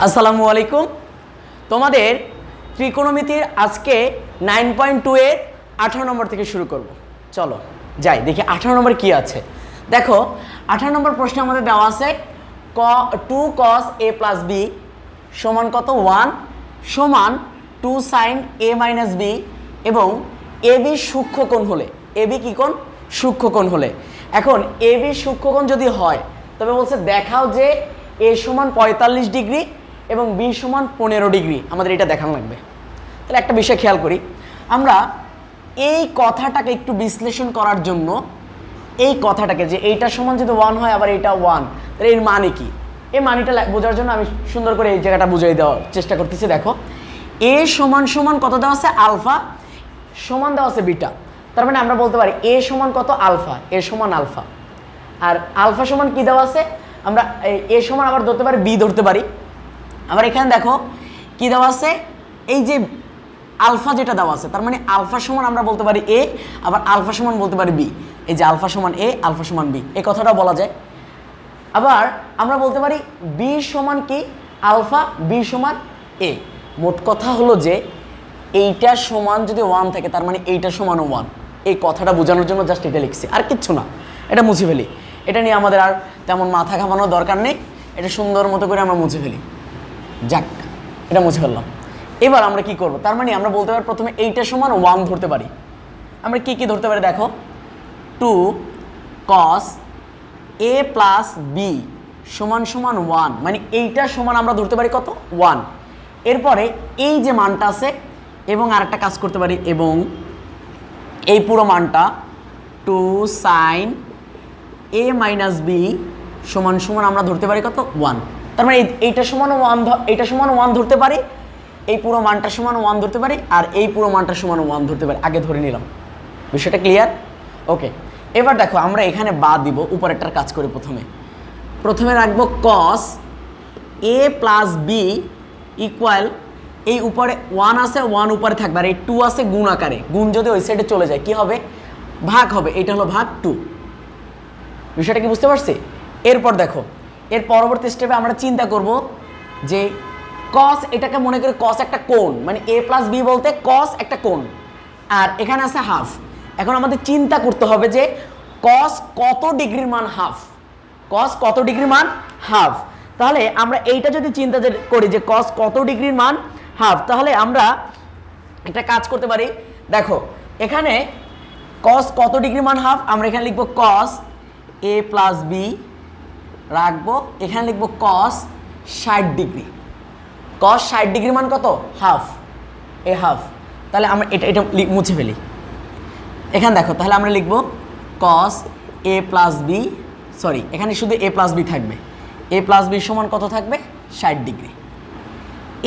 আসসালামু আলাইকুম। তোমাদের ত্রিকোণমিতির আজকে 9.2 এর 18 নম্বর থেকে শুরু করব। চলো যাই দেখি 18 নম্বর কি আছে। দেখো 18 নম্বর প্রশ্নে আমাদের দেওয়া আছে 2 cos a plus b সমান কত 1 সমান 2 sin a minus b এবং ab সূক্ষ্মকোণ হলে ab কি কোণ সূক্ষ্মকোণ হলে এখন ab সূক্ষ্মকোণ যদি হয় তবে বলছে দেখাও যে a সমান 45 ডিগ্রি এবং b সমান 15 ডিগ্রি। আমাদের এটা দেখানো লাগবে। তাহলে একটা বিষয় খেয়াল করি, আমরা এই কথাটাকে একটু বিশ্লেষণ করার জন্য এই কথাটাকে যে এইটা সমান যদি 1 হয় আবার এটা 1, তাহলে এর মানে কি, এই মানেটা বোঝার জন্য আমি সুন্দর করে এই জায়গাটা বুঝিয়ে দেওয়ার চেষ্টা করতেছি। দেখো a সমান সমান কত দেওয়া আছে আলফা সমান দেওয়া আছে বিটা, তার মানে আমরা বলতে পারি a সমান কত আলফা, a সমান আলফা, আর আলফা সমান কি দেওয়া আছে আমরা a সমান আবার ধরতে পারি b ধরতে পারি। আবার এখানে দেখো কি দেওয়া আছে এই যে আলফা যেটা দেওয়া আছে, তার মানে আলফা সমান আমরা বলতে পারি a, আবার আলফা সমান বলতে পারি b। এই যে আলফা সমান a আলফা সমান b এই কথাটা বলা যায়। আবার আমরা বলতে পারি b সমান কি আলফা b সমান a। মোট কথা হলো যে এইটা সমান যদি 1 থাকে তার মানে এইটা সমান 1, এই কথাটা বোঝানোর জন্য জাস্ট এটা লিখছি, আর কিচ্ছু না। এটা মুছে ফেলি, এটা নিয়ে আমাদের আর তেমন মাথা ঘামানোর দরকার নেই, এটা সুন্দর মতো করে আমরা মুছে ফেলি। যাক এটা মুছে ফেললাম। এবার আমরা কি করব, তার মানে আমরা বলতে পারি প্রথমে এইটা সমান 1 ধরতে পারি। আমরা কি কি ধরতে পারি দেখো 2 cos a plus b সমান সমান 1, মানে এইটা সমান আমরা ধরতে পারি কত 1। এরপরে এই যে মানটা আছে এবং আরেকটা কাজ করতে পারি এবং এই পুরো মানটা 2 sin a minus b সমান সমান আমরা ধরতে পারি কত 1। তার মানে এইটা সমান 1, এইটা সমান 1 ধরতে পারি, এই পুরো মানটা সমান 1 ধরতে পারি, আর এই পুরো মানটা সমান 1 ধরতে পারি। আগে ধরে নিলাম, বিষয়টা ক্লিয়ার? ওকে। এবার দেখো আমরা এখানে বাদ দিব, উপরেরটার কাজ করি। প্রথমে রাখবো cos a plus b equal এই উপরে 1 আছে 1 উপরে থাকবে, আর এই 2 আছে গুণ আকারে, গুণ যদি ওই সাইডে চলে যায় কি হবে ভাগ হবে, এটা হলো ভাগ 2। বিষয়টা কি বুঝতে পারছি? এরপর দেখো এর পরবর্তী স্টেপে আমরা চিন্তা করব যে cos, এটাকে মনে করি cos একটা কোণ, মানে a plus b বলতে cos একটা কোণ, আর এখানে আছে হাফ। এখন আমাদের চিন্তা করতে হবে যে cos কত ডিগ্রির মান হাফ, cos কত ডিগ্রির মান হাফ। তাহলে আমরা এইটা যদি চিন্তা করি যে cos কত ডিগ্রির মান হাফ, তাহলে আমরা একটা কাজ করতে পারি। দেখো এখানে cos কত ডিগ্রির মান হাফ, আমরা এখানে লিখবো cos a plus b রাখবো, এখানে লিখবো cos 60 ডিগ্রি। cos 60 ডিগ্রির মান কত হাফ, এ হাফ। তাহলে আমরা এটা মুছে ফেলি। এখানে দেখো তাহলে আমরা লিখবো cos a plus b, sorry এখানে শুধু a plus b থাকবে, a plus b সমান কত থাকবে 60 ডিগ্রি।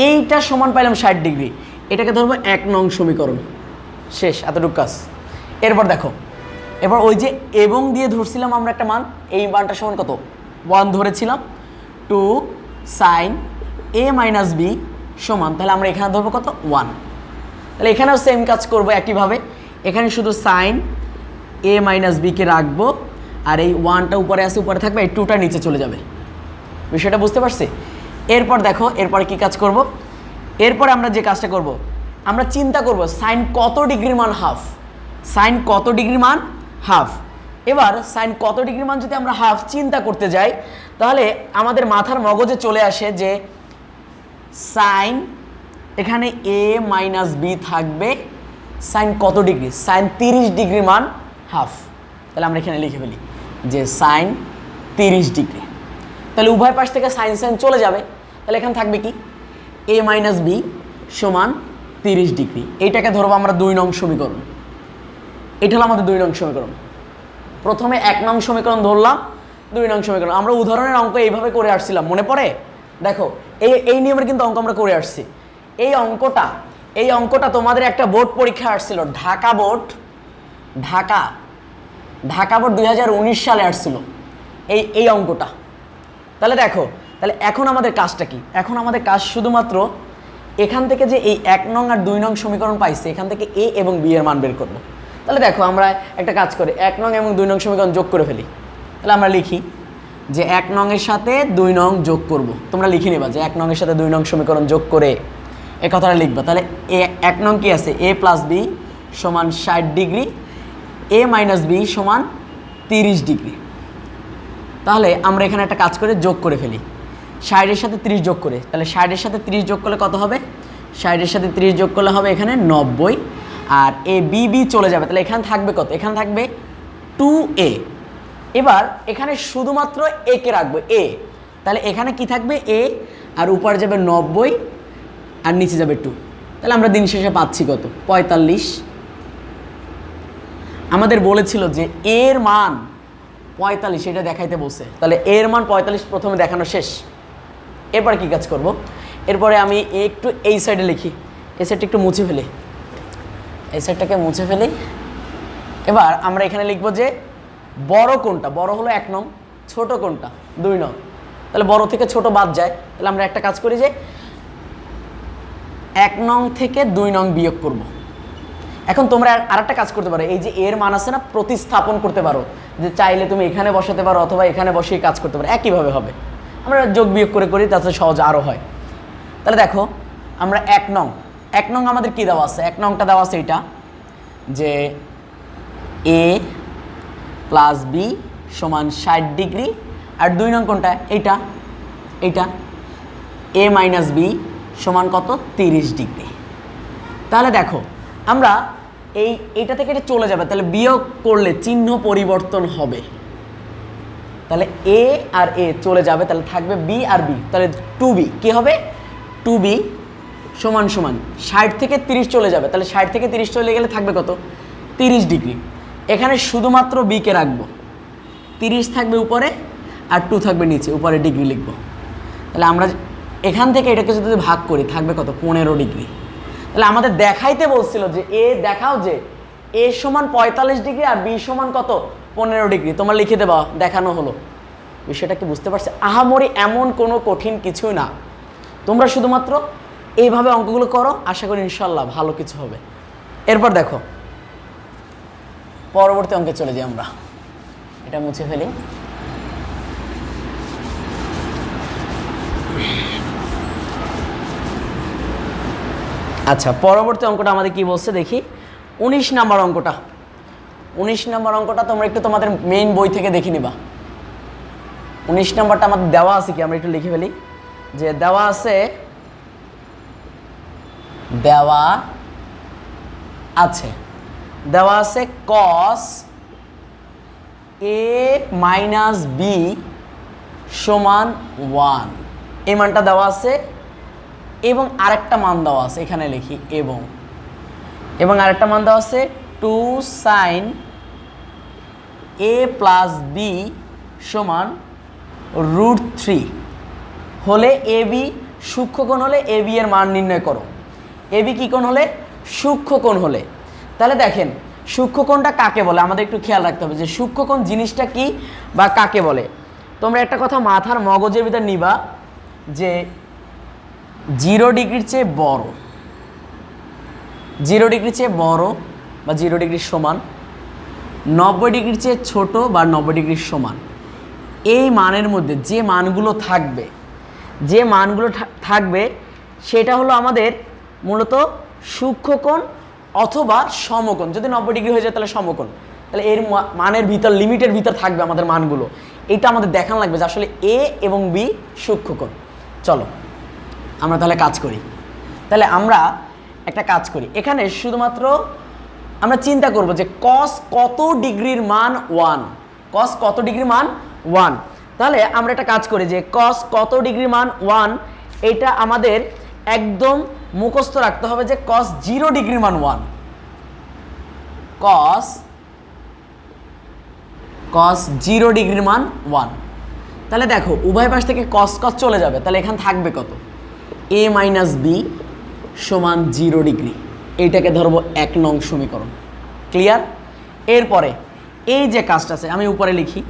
এইটা সমান পাইলাম 60 ডিগ্রি, এটাকে ধরবো 1 নং সমীকরণ। শেষ, এতটুকু কাজ। এরপর দেখো এবার ওই যে এবং দিয়ে ধরছিলাম আমরা একটা মান, এই মানটা সমান কত 1 ধরেছিলাম, 2 sin a minus b সমান, তাহলে আমরা এখানে ধরবো কত 1। তাহলে এখানেও সেম কাজ করবো একইভাবে, এখানে শুধু sin a minus b কে রাখবো, আর এই 1টা উপরে আসে উপরে থাকবে, এই 2টা নিচে চলে যাবে। বিষয়টা বুঝতে পারছি? এরপর দেখো এরপরে কি কাজ করব, এরপরে আমরা যে কাজটা করব আমরা চিন্তা করব sin কত ডিগ্রির মান হাফ, sin কত ডিগ্রির মান হাফ। এবার sin কত ডিগ্রির মান যদি আমরা হাফ চিন্তা করতে যাই, তাহলে আমাদের মাথার মগজে চলে আসে যে sin এখানে a minus b থাকবে, sin কত ডিগ্রি, sin 30 ডিগ্রির মান হাফ। তাহলে আমরা এখানে লিখে ফেলি যে sin 30 ডিগ্রি। তাহলে উভয় পাশ থেকে sin sin চলে যাবে, তাহলে এখানে থাকবে কি a minus b সমান 30 ডিগ্রি। এইটাকে ধরবো আমরা 2 নং সমীকরণ। এটা হলো আমাদের 2 নং সমীকরণ। প্রথমে 1 নং সমীকরণ ধরলাম, 2 নং সমীকরণ। আমরা উদাহরণের অঙ্ক এইভাবে করে আসছিলাম, মনে পড়ে? দেখো এই নিয়মের কিন্তু অঙ্ক আমরা করে আসছি। এই অঙ্কটা তোমাদের একটা বোর্ড পরীক্ষা আসছিল, ঢাকা বোর্ড 2019 সালে আসছিল এই অঙ্কটা। তাহলে দেখো তাহলে এখন আমাদের কাজটা কি, এখন আমাদের কাজ শুধুমাত্র এখান থেকে যে এই 1 নং আর 2 নং সমীকরণ পাইছে, এখান থেকে a এবং b এর মান বের করব। তাহলে দেখো আমরা একটা কাজ করি, 1 নং এবং 2 নং সমীকরণ যোগ করে ফেলি। তাহলে আমরা লিখি যে 1 নংয়ের সাথে 2 নং যোগ করব। তোমরা লিখে নেবা যে 1 নংয়ের সাথে 2 নং সমীকরণ যোগ করে এই কথাটা লিখবা। তাহলে 1 নং কি আছে, a প্লাস বি সমান 60 ডিগ্রি, a মাইনাস বি সমান 30 ডিগ্রি। তাহলে আমরা এখানে একটা কাজ করে যোগ করে ফেলি, 60-এর সাথে 30 যোগ করে। তাহলে 60-এর সাথে 30 যোগ করলে কত হবে, 60-এর সাথে 30 যোগ করলে হবে এখানে 90, আর এ বি বি চলে যাবে। তাহলে এখানে থাকবে কত, এখানে থাকবে 2a। এবার এখানে শুধুমাত্র a কে রাখবো a, তাহলে এখানে কি থাকবে a, আর উপরে যাবে 90 আর নিচে যাবে 2। তাহলে আমরা দিন শেষে পাচ্ছি কত, 45। আমাদের বলেছিল যে এর মান 45, এটা দেখাইতে বলছে। তাহলে এর মান 45 প্রথমে দেখানো শেষ। এরপরে কি কাজ করব, এরপরে আমি একটু এই সাইডে লিখি, এই সাইডটা একটু মুছে ফেলি, এই সাইডটাকে মুছে ফেলি। এবার আমরা এখানে লিখব যে বড় কোনটা, বড় হলো 1 নং, ছোট কোনটা 2 নং। তাহলে বড় থেকে ছোট বাদ যায়। তাহলে আমরা একটা কাজ করি যে 1 নং থেকে 2 নং বিয়োগ করব। এখন তোমরা আরেকটা কাজ করতে পারো, এই যে এর মান আছে না, প্রতিস্থাপন করতে পারো, যে চাইলে তুমি এখানে বসাতে পারো অথবা এখানে বসিয়ে কাজ করতে পারো, একইভাবে হবে। আমরা যোগ বিয়োগ করে করি, তাতে সহজ আরও হয়। তাহলে দেখো আমরা 1 নং আমাদের কি দেওয়া আছে, 1 নংটা দেওয়া আছে এটা যে a প্লাস বি সমান 60 ডিগ্রি, আর 2 নং কোনটা, এইটা a মাইনাস বি সমান কত, 30 ডিগ্রি। তাহলে দেখো আমরা এইটা থেকে এটা চলে যাবে, তাহলে বিয়োগ করলে চিহ্ন পরিবর্তন হবে। তাহলে a আর a চলে যাবে, তাহলে থাকবে b আর b। তাহলে 2b কি হবে, 2b সমান 60 থেকে 30 চলে যাবে। তাহলে 60 থেকে 30 চলে গেলে থাকবে কত, 30 ডিগ্রি। এখানে শুধুমাত্র b কে রাখবো, 30 থাকবে উপরে আর 2 থাকবে নিচে, উপরে ডিগ্রি লিখব। তাহলে আমরা এখান থেকে এটাকে যদি ভাগ করি থাকবে কত, 15 ডিগ্রি। তাহলে আমাদের দেখাইতে বলছিল যে এ দেখাও যে a সমান 45 ডিগ্রি আর b সমান কত, 15 ডিগ্রি। তোমরা লিখে দেবা, দেখানো হলো। বিষয়টা কি বুঝতে পারছে? আহামরি এমন কোনো কঠিন কিছুই না, তোমরা শুধুমাত্র এইভাবে অঙ্কগুলো করো, আশা করি ইনশাল্লাহ ভালো কিছু হবে। এরপর দেখো পরবর্তী অঙ্কে চলে যাই আমরা, এটা মুছে ফেলি। আচ্ছা, পরবর্তী অঙ্কটা আমাদের কি বলছে দেখি, 19 নম্বর অঙ্কটা। 19 নম্বর অঙ্কটা তোমরা একটু তোমাদের মেইন বই থেকে দেখে নিবা। 19 নম্বরটা আমাদের দেওয়া আছে কি, আমরা একটু লিখে ফেলি যে দেওয়া আছে cos a মাইনাস বি সমান 1, এই মানটা দেওয়া আছে, এবং আরেকটা মান দেওয়া আছে, এখানে লিখি এবং আরেকটা মান দেওয়া আছে 2 sin a প্লাস বি সমান √3 হলে এ বি সূক্ষ্মকোণ হলে এ বি এর মান নির্ণয় করো। এ বি কী কোণ হলে, সূক্ষ্মকোণ হলে। তাহলে দেখেন সূক্ষ্মকোণটা কাকে বলে আমাদের একটু খেয়াল রাখতে হবে যে সূক্ষ্মকোণ জিনিসটা কি বা কাকে বলে। তোমরা একটা কথা মাথার মগজের ভিতর নিবা যে 0 ডিগ্রির চেয়ে বড়, 0 ডিগ্রির চেয়ে বড় বা 0 ডিগ্রির সমান, 90 ডিগ্রির চেয়ে ছোট বা 90 ডিগ্রির সমান, এই মানের মধ্যে যে মানগুলো থাকবে সেটা হলো আমাদের মূলত সূক্ষ্মকোণ অথবা সমকোণ। যদি 90 ডিগ্রি হয়ে যায় তাহলে সমকোণ। তাহলে এর মানের ভিতর, লিমিটের ভিতর থাকবে আমাদের মানগুলো। এটা আমাদের দেখানো লাগবে যে আসলে এ এবং বি সূক্ষ্মকোণ। চলো আমরা তাহলে কাজ করি। তাহলে আমরা একটা কাজ করি, এখানে শুধুমাত্র আমরা চিন্তা করব যে cos কত ডিগ্রির মান 1, cos কত ডিগ্রির মান 1। তাহলে আমরা একটা কাজ করি যে cos কত ডিগ্রির মান 1, এটা আমাদের একদম মুখস্থ রাখতে হবে যে cos 0 ডিগ্রির মান 1, cos 0 ডিগ্রির মান 1। তাহলে দেখো উভয় পাশ থেকে cos চলে যাবে, তাহলে এখানে থাকবে কত, a মাইনাস বি সমান 0 ডিগ্রি। এইটাকে ধরবো 1 নং সমীকরণ। ক্লিয়ার? এরপরে এই যে কাজটা আছে আমি উপরে লিখি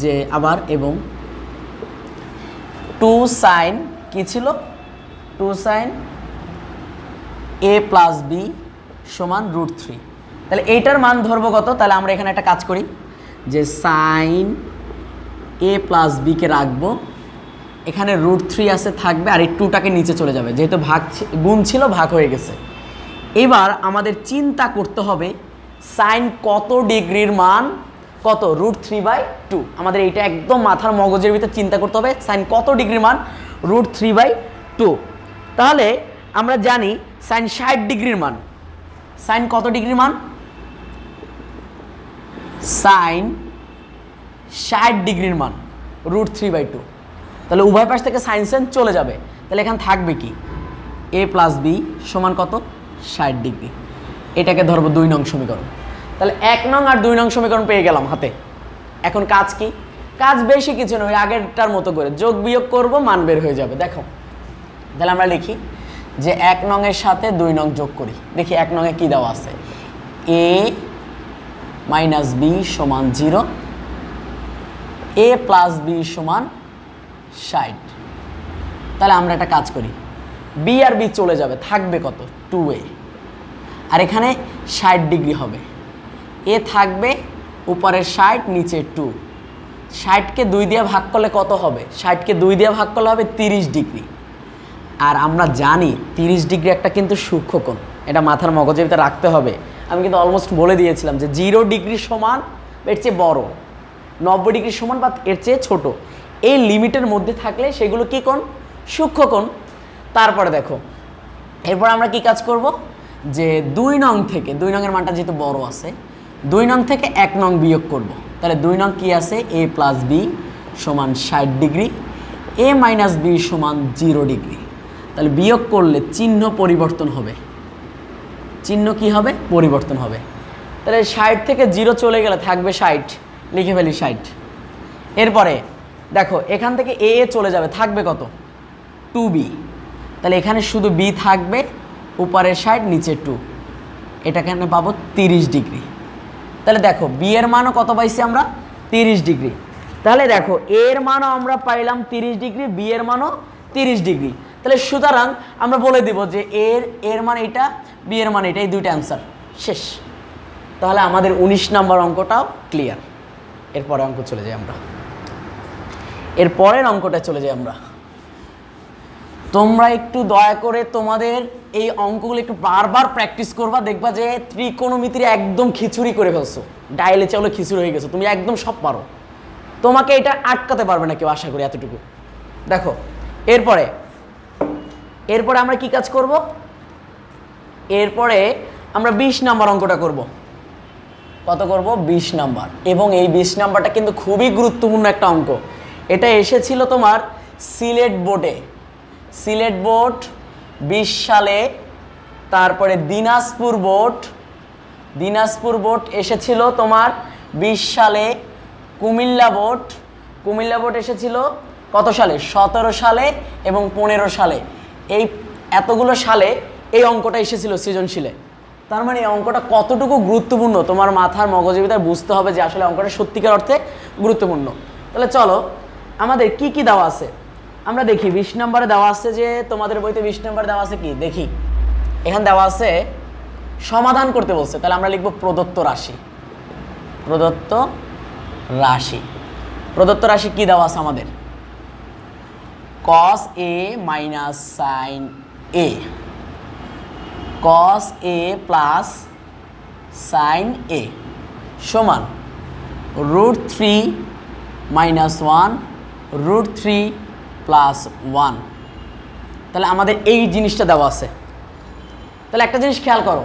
যে আবার এবং 2 sin কি ছিল, 2 sin a প্লাস বি সমান √3। তাহলে এইটার মান ধরবো কত, তাহলে আমরা এখানে একটা কাজ করি যে sin এ প্লাস বিকে রাখবো, এখানে √3 আছে থাকবে, আর এই 2টাকে নিচে চলে যাবে, যেহেতু গুণ ছিল ভাগ হয়ে গেছে। এবার আমাদের চিন্তা করতে হবে সাইন কত ডিগ্রির মান কত, √3/2। আমাদের এইটা একদম মাথার মগজের ভিতরে চিন্তা করতে হবে, সাইন কত ডিগ্রির মান, √3/2। তাহলে আমরা জানি সাইন 60 ডিগ্রির মান, সাইন কত ডিগ্রির মান, সাইন 60 ডিগ্রির মান √3/2। তাহলে উভয় পাশ থেকে সাইন সাইন চলে যাবে, তাহলে এখানে থাকবে কি, এ প্লাস বি সমান কত, 60 ডিগ্রি। এটাকে ধরবো 2 নং সমীকরণ। তাহলে 1 নং আর 2 নং সমীকরণ পেয়ে গেলাম হাতে। এখন কাজ কি, কাজ বেশি কিছু নয়, আগেরটার মতো করে যোগ বিয়োগ করব, মান বের হয়ে যাবে। দেখো তাহলে আমরা লিখি যে 1 নং এর সাথে 2 নং যোগ করি। দেখি 1 নং এ কি দেওয়া আছে, a মাইনাস বি সমান 0, a প্লাস বি সমান 60। তাহলে আমরা একটা কাজ করি, বি আর বি চলে যাবে, থাকবে কত, 2a, আর এখানে 60 ডিগ্রি হবে, এ থাকবে উপরে 60 নিচে 2, 60কে 2 দিয়ে ভাগ করলে কত হবে, 60কে 2 দিয়ে ভাগ করলে হবে 30 ডিগ্রি। আর আমরা জানি 30 ডিগ্রি একটা কিন্তু সূক্ষ্মকোণ, এটা মাথার মগজের ভিতরে রাখতে হবে। আমি কিন্তু অলমোস্ট বলে দিয়েছিলাম যে 0 ডিগ্রি সমান এর চেয়ে বড়, 90 ডিগ্রি সমান বা এর চেয়ে ছোট, এই লিমিটের মধ্যে থাকলে সেগুলো কি কোণ, সূক্ষ্মকোণ। তারপরে দেখো এরপর আমরা কি কাজ করব, যে 2 নং থেকে, 2 নং এর মানটা যেহেতু বড় আছে, 2 নং থেকে 1 নং বিয়োগ করব। তাহলে 2 নং কি আছে, a প্লাস বি সমান 60 ডিগ্রি, a মাইনাস বি সমান 0 ডিগ্রি। তাহলে বিয়োগ করলে চিহ্ন পরিবর্তন হবে, চিহ্ন কি হবে, পরিবর্তন হবে। তাহলে 60 থেকে 0 চলে গেলে থাকবে 60, লিখে ফেলি 60। এরপরে দেখো এখান থেকে a চলে যাবে, থাকবে কত, 2b। তাহলে এখানে শুধু b থাকবে, উপরে 60 নিচে 2, এটা এখানে পাবো 30 ডিগ্রি। তাহলে দেখো b এর মানও কত পাইছি আমরা, 30 ডিগ্রি। তাহলে দেখো a এর মানও আমরা পাইলাম 30 ডিগ্রি, b এর মানও 30 ডিগ্রি। তাহলে সুতরাং আমরা বলে দিব যে এর মান এটা, b এর মান এটা, এই দুইটা অ্যান্সার শেষ। তাহলে আমাদের 19 নম্বর অঙ্কটাও ক্লিয়ার। এরপরে অঙ্ক চলে যাই আমরা, এর পরের অঙ্কটা চলে যাই আমরা। তোমরা একটু দয়া করে তোমাদের এই অঙ্কগুলো একটু বারবার প্র্যাকটিস করবা, দেখবা যে ত্রিকোণমিতির একদম খিচুড়ি করে ফেলছো, ডাইলে চাউলে খিচুড়ি হয়ে গেছো, তুমি একদম সব পারো, তোমাকে এটা আটকাতে পারবে না কেউ, আশা করি এতটুকু। দেখো এরপরে আমরা কি কাজ করব, এরপরে আমরা 20 নাম্বার অঙ্কটা করব। কত করব, 20 নাম্বার। এবং এই 20 নাম্বারটা কিন্তু খুবই গুরুত্বপূর্ণ একটা অঙ্ক। এটা এসেছিল তোমার সিলেট বোর্ডে, সিলেট বোর্ড 20 সালে, তারপরে দিনাজপুর বোর্ড এসেছিল তোমার 20 সালে, কুমিল্লা বোর্ড এসেছিল কত সালে, 17 সালে এবং 15 সালে। এই এতগুলো সালে এই অঙ্কটা এসেছিল সৃজনশীলে। তার মানে এই অঙ্কটা কতটুকু গুরুত্বপূর্ণ তোমার মাথার মগজের ভিতরে বুঝতে হবে যে আসলে অঙ্কটা সত্যিকার অর্থে গুরুত্বপূর্ণ। তাহলে চলো আমাদের কি কি দেওয়া আছে আমরা দেখি। 20 নম্বরে দেওয়া আছে যে, তোমাদের বইতে 20 নম্বরে দেওয়া আছে কি দেখি, এখানে দেওয়া আছে সমাধান করতে বলছে। তাহলে আমরা লিখব প্রদত্ত রাশি কি দেওয়া আছে আমাদের, cos a minus sin a, cos a plus sin a সমান √3 মাইনাস 1 √3 প্লাস 1। তাহলে আমাদের এই জিনিসটা দেওয়া আছে। তাহলে একটা জিনিস খেয়াল করো,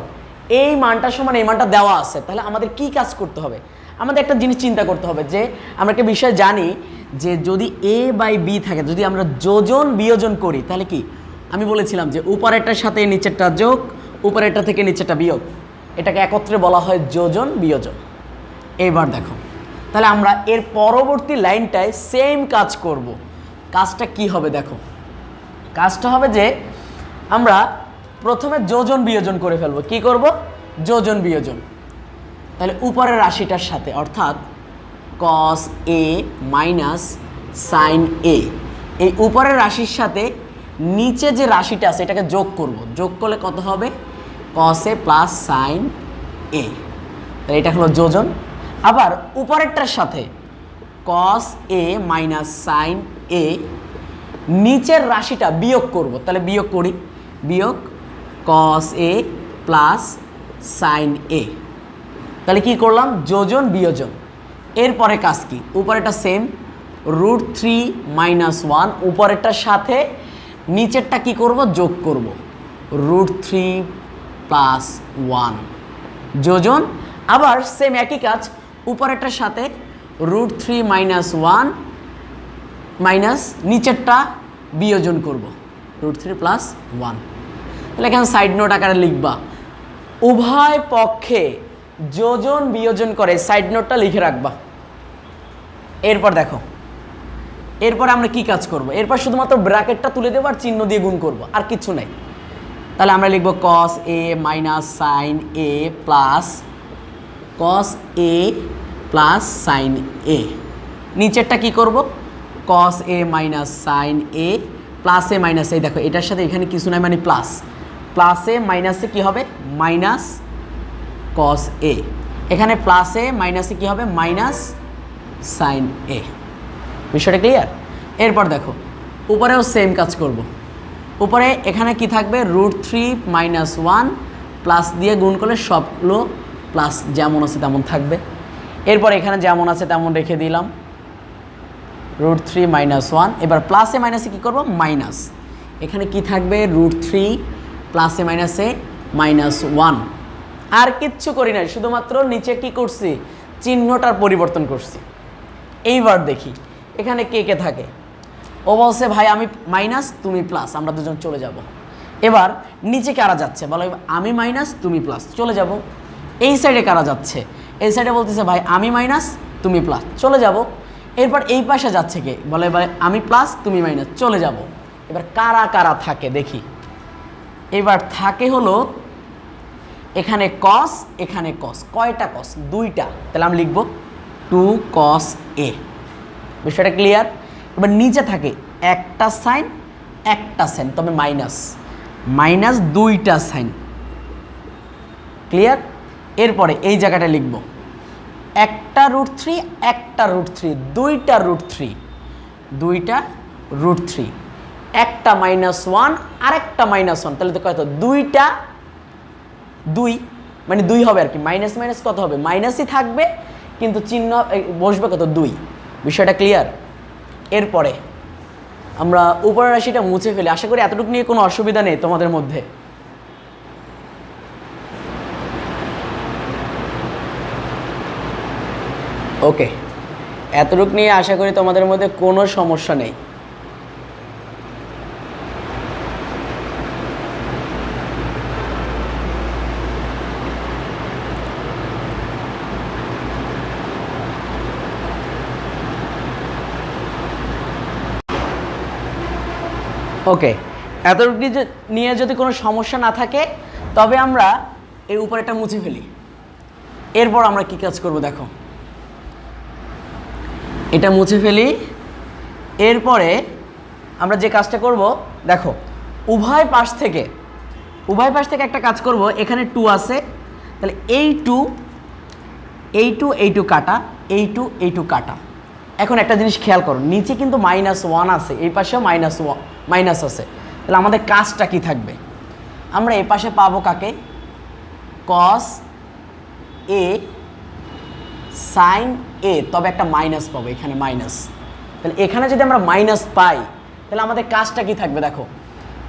এই মানটা সমান এই মানটা দেওয়া আছে, তাহলে আমাদের কি কাজ করতে হবে, আমাদের একটা জিনিস চিন্তা করতে হবে যে আমরা একটা বিষয় জানি যে যদি a বাই b থাকে, যদি আমরা যোজন বিয়োজন করি তাহলে কি, আমি বলেছিলাম যে উপরেরটার সাথে নিচেরটা যোগ, উপরেরটা থেকে নিচেরটা বিয়োগ, এটাকে একত্রে বলা হয় যোজন বিয়োজন। এইবার দেখো তাহলে আমরা এর পরবর্তী লাইনটায় সেম কাজ করব। কাজটা কি হবে দেখো, কাজটা হবে যে আমরা প্রথমে যোজন বিয়োজন করে ফেলবো। কি করব, যোজন বিয়োজন। তাহলে উপরের রাশিটার সাথে অর্থাৎ cos a minus sin a, এই উপরের রাশির সাথে নিচে যে রাশিটা আছে এটাকে যোগ করব। যোগ করলে কত হবে, cos a plus sin a। তাহলে এটা হলো যোজন। আবার উপরেরটার সাথে কস এ মাইনাস সাইন এ, নিচের রাশিটা বিয়োগ করব, তাহলে বিয়োগ করি, বিয়োগ কস এ প্লাস সাইন এ। তাহলে কি করলাম, যোজন বিয়োজন। এরপরে কাজ কি, উপরেটা সেম √3 - 1, উপরেরটার সাথে নিচেরটা কি করব, যোগ করব, √3 + 1 যোজন। আবার সেম একই কাজ, উপরেরটার সাথে √3 - 1 মাইনাস নিচেরটা বিয়োজন করব, √3 + 1। তাহলে এখানে সাইড নোট আকারে লিখবা, উভয় পক্ষে যোজন বিয়োজন করে সাইড নোটটা লিখে রাখবা। এরপর দেখো, এরপর আমরা কি কাজ করব, এরপর শুধুমাত্র ব্র্যাকেটটা তুলে দেবো আর চিহ্ন দিয়ে গুণ করব, আর কিচ্ছু নাই। তাহলে আমরা লিখব কস এ মাইনাস সাইন এ প্লাস কস এ প্লাস সাইন এ। নিচেরটা কি করব, কস এ মাইনাস সাইন এ প্লাস এ মাইনাস এ। দেখো এটার সাথে এখানে কিছু নাই, মানে প্লাস, প্লাসে মাইনাসে কি হবে, মাইনাস কস এ। এখানে প্লাসে মাইনাসে কি হবে, মাইনাস সাইন এ। বিষয়টা ক্লিয়ার? এরপর দেখো উপরেও সেম কাজ করব। উপরে এখানে কি থাকবে, √3 - 1 প্লাস দিয়ে গুণ করলে সবগুলো প্লাস যেমন আছে তেমন থাকবে। এরপর এখানে যেমন আছে তেমন রেখে দিলাম, √3 - 1। এবার প্লাসে মাইনাসে কী করব, মাইনাস। এখানে কি থাকবে, √3 প্লাসে মাইনাসে -1। আর কিচ্ছু করি নাই, শুধুমাত্র নিচে কি করছি, চিহ্নটার পরিবর্তন করছি। এইবার দেখি এখানে কে কে থাকে। ও বলছে ভাই আমি মাইনাস তুমি প্লাস, আমরা দুজন চলে যাব। এবার নিচে কারা যাচ্ছে, বলো আমি মাইনাস তুমি প্লাস, চলে যাব। এই সাইডে কারা যাচ্ছে, এই সাইডে বলতেছে ভাই আমি মাইনাস তুমি প্লাস, চলে যাব। এরপর এই পাশে যাচ্ছে কে, বলে ভাই আমি প্লাস তুমি মাইনাস, চলে যাব। এবার কারা কারা থাকে দেখি। এবার থাকে হলো এখানে কস, এখানে কস। কয়টা কস, দুইটা। তাহলে আমি লিখব 2 cos a। বিষয়টা ক্লিয়ার? এবার নিচে থাকে একটা সাইন, একটা সাইন, তবে মাইনাস, মাইনাস দুইটা সাইন। ক্লিয়ার? এরপরে এই জায়গাটা লিখব একটা √3, একটা √3, দুইটা √3, দুইটা √3, একটা -1 আর একটা -1। তাহলে তো কত, দুইটা 2, মানে 2 হবে আর কি। মাইনাস মাইনাস কত হবে, মাইনাসই থাকবে, কিন্তু চিহ্ন বসবে কত, 2। বিষয়টা ক্লিয়ার? এরপরে আমরা উপরের রাশিটা মুছে ফেলি। আশা করি এতটুকু নিয়ে কোনো অসুবিধা নেই তোমাদের মধ্যে। ওকে, এতটুকু নিয়ে আশা করি তোমাদের মধ্যে কোনো সমস্যা নেই। ওকে, এতটুকু নিয়ে যদি কোনো সমস্যা না থাকে তবে আমরা এই উপরেটা মুছে ফেলি। এরপর আমরা কি কাজ করব দেখো, এটা মুছে ফেলি। এরপরে আমরা যে কাজটা করব দেখো, উভয় পাশ থেকে একটা কাজ করব। এখানে 2 আছে, তাহলে এই 2 এই 2 কাটা, এই 2 কাটা। এখন একটা জিনিস খেয়াল করো, নিচে কিন্তু -1 আছে, এই পাশেও মাইনাস আছে। তাহলে আমাদের কাজটা কি থাকবে, আমরা এই পাশে পাবো কাকে, cos a sin a, তবে একটা মাইনাস পাবো, এখানে মাইনাস। তাহলে এখানে যদি আমরা মাইনাস পাই তাহলে আমাদের কাজটা কি থাকবে দেখো।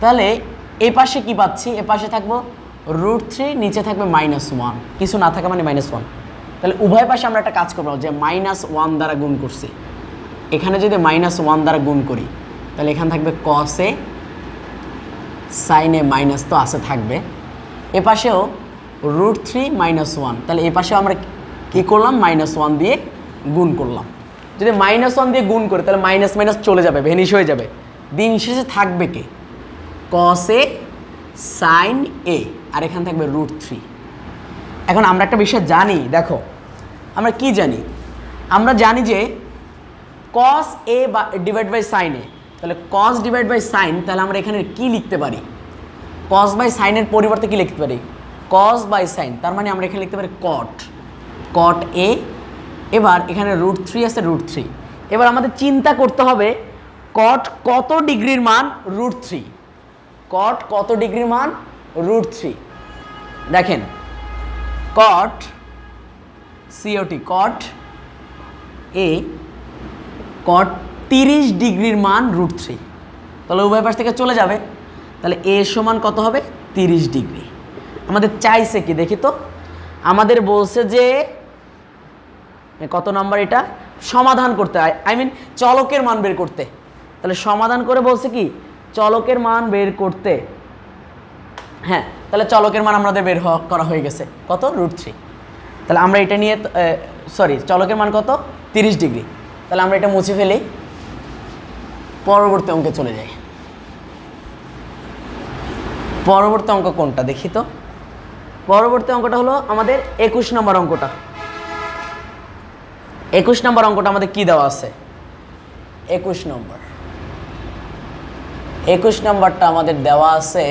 তাহলে এই পাশে কি পাচ্ছি, এ পাশে থাকবো √3, নিচে থাকবে -1, কিছু না থাকা মানে -1। তাহলে উভয় পাশে আমরা একটা কাজ করবো, যে -1 দ্বারা গুণ করছি। এখানে যদি -1 দ্বারা গুণ করি তাহলে এখানে থাকবে cos a sin a, minus তো আসে থাকবে। এ পাশেও √3 -1, তাহলে এ পাশেও আমরা কী করলাম, -1 দিয়ে গুণ করলাম। যদি -1 দিয়ে গুণ করি তাহলে মাইনাস মাইনাস চলে যাবে, ভেনিশ হয়ে যাবে। দিন শেষে থাকবে কে, cos a sin a, আর এখানে থাকবে √3। এখন আমরা একটা বিষয় জানি, দেখো আমরা কি জানি, আমরা জানি যে cos a divide by sin a, তাহলে cos ডিভাইড বাই sin, তাহলে আমরা এখানে কি লিখতে পারি, cos বাই sin এর পরিবর্তে কি লিখতে পারি, cos বাই sin। তার মানে আমরা এখানে লিখতে পারি cot a। এবার এখানে √3 আছে, √3, এবার আমাদের চিন্তা করতে হবে কট কত ডিগ্রির মান √3, কট কত ডিগ্রির মান √3। দেখেন কট সিওটি কট এ কট 30 ডিগ্রির মান √3, তাহলে উভয় পাশ থেকে চলে যাবে, তাহলে এ সমান কত হবে 30 ডিগ্রি। আমাদের চাইছে কি দেখি তো, আমাদের বলছে যে কত নাম্বার, এটা সমাধান করতে, আই মিন চলকের মান বের করতে। তাহলে সমাধান করে বলছে কি চলকের মান বের করতে। হ্যাঁ, তাহলে চলকের মান আমাদের বের করা হয়ে গেছে কত √3। তাহলে আমরা এটা নিয়ে চলকের মান কত 30 ডিগ্রি। তাহলে আমরা এটা মুছে ফেলি, পরবর্তী অঙ্কে চলে যাই। পরবর্তী অঙ্ক কোনটা দেখি তো, পরবর্তী অঙ্কটা হলো আমাদের 21 নম্বর অঙ্কটা। 21 নম্বর অঙ্কটা আমাদের কি দেওয়া আছে, 21 নম্বরটা আমাদের দেওয়া আছে,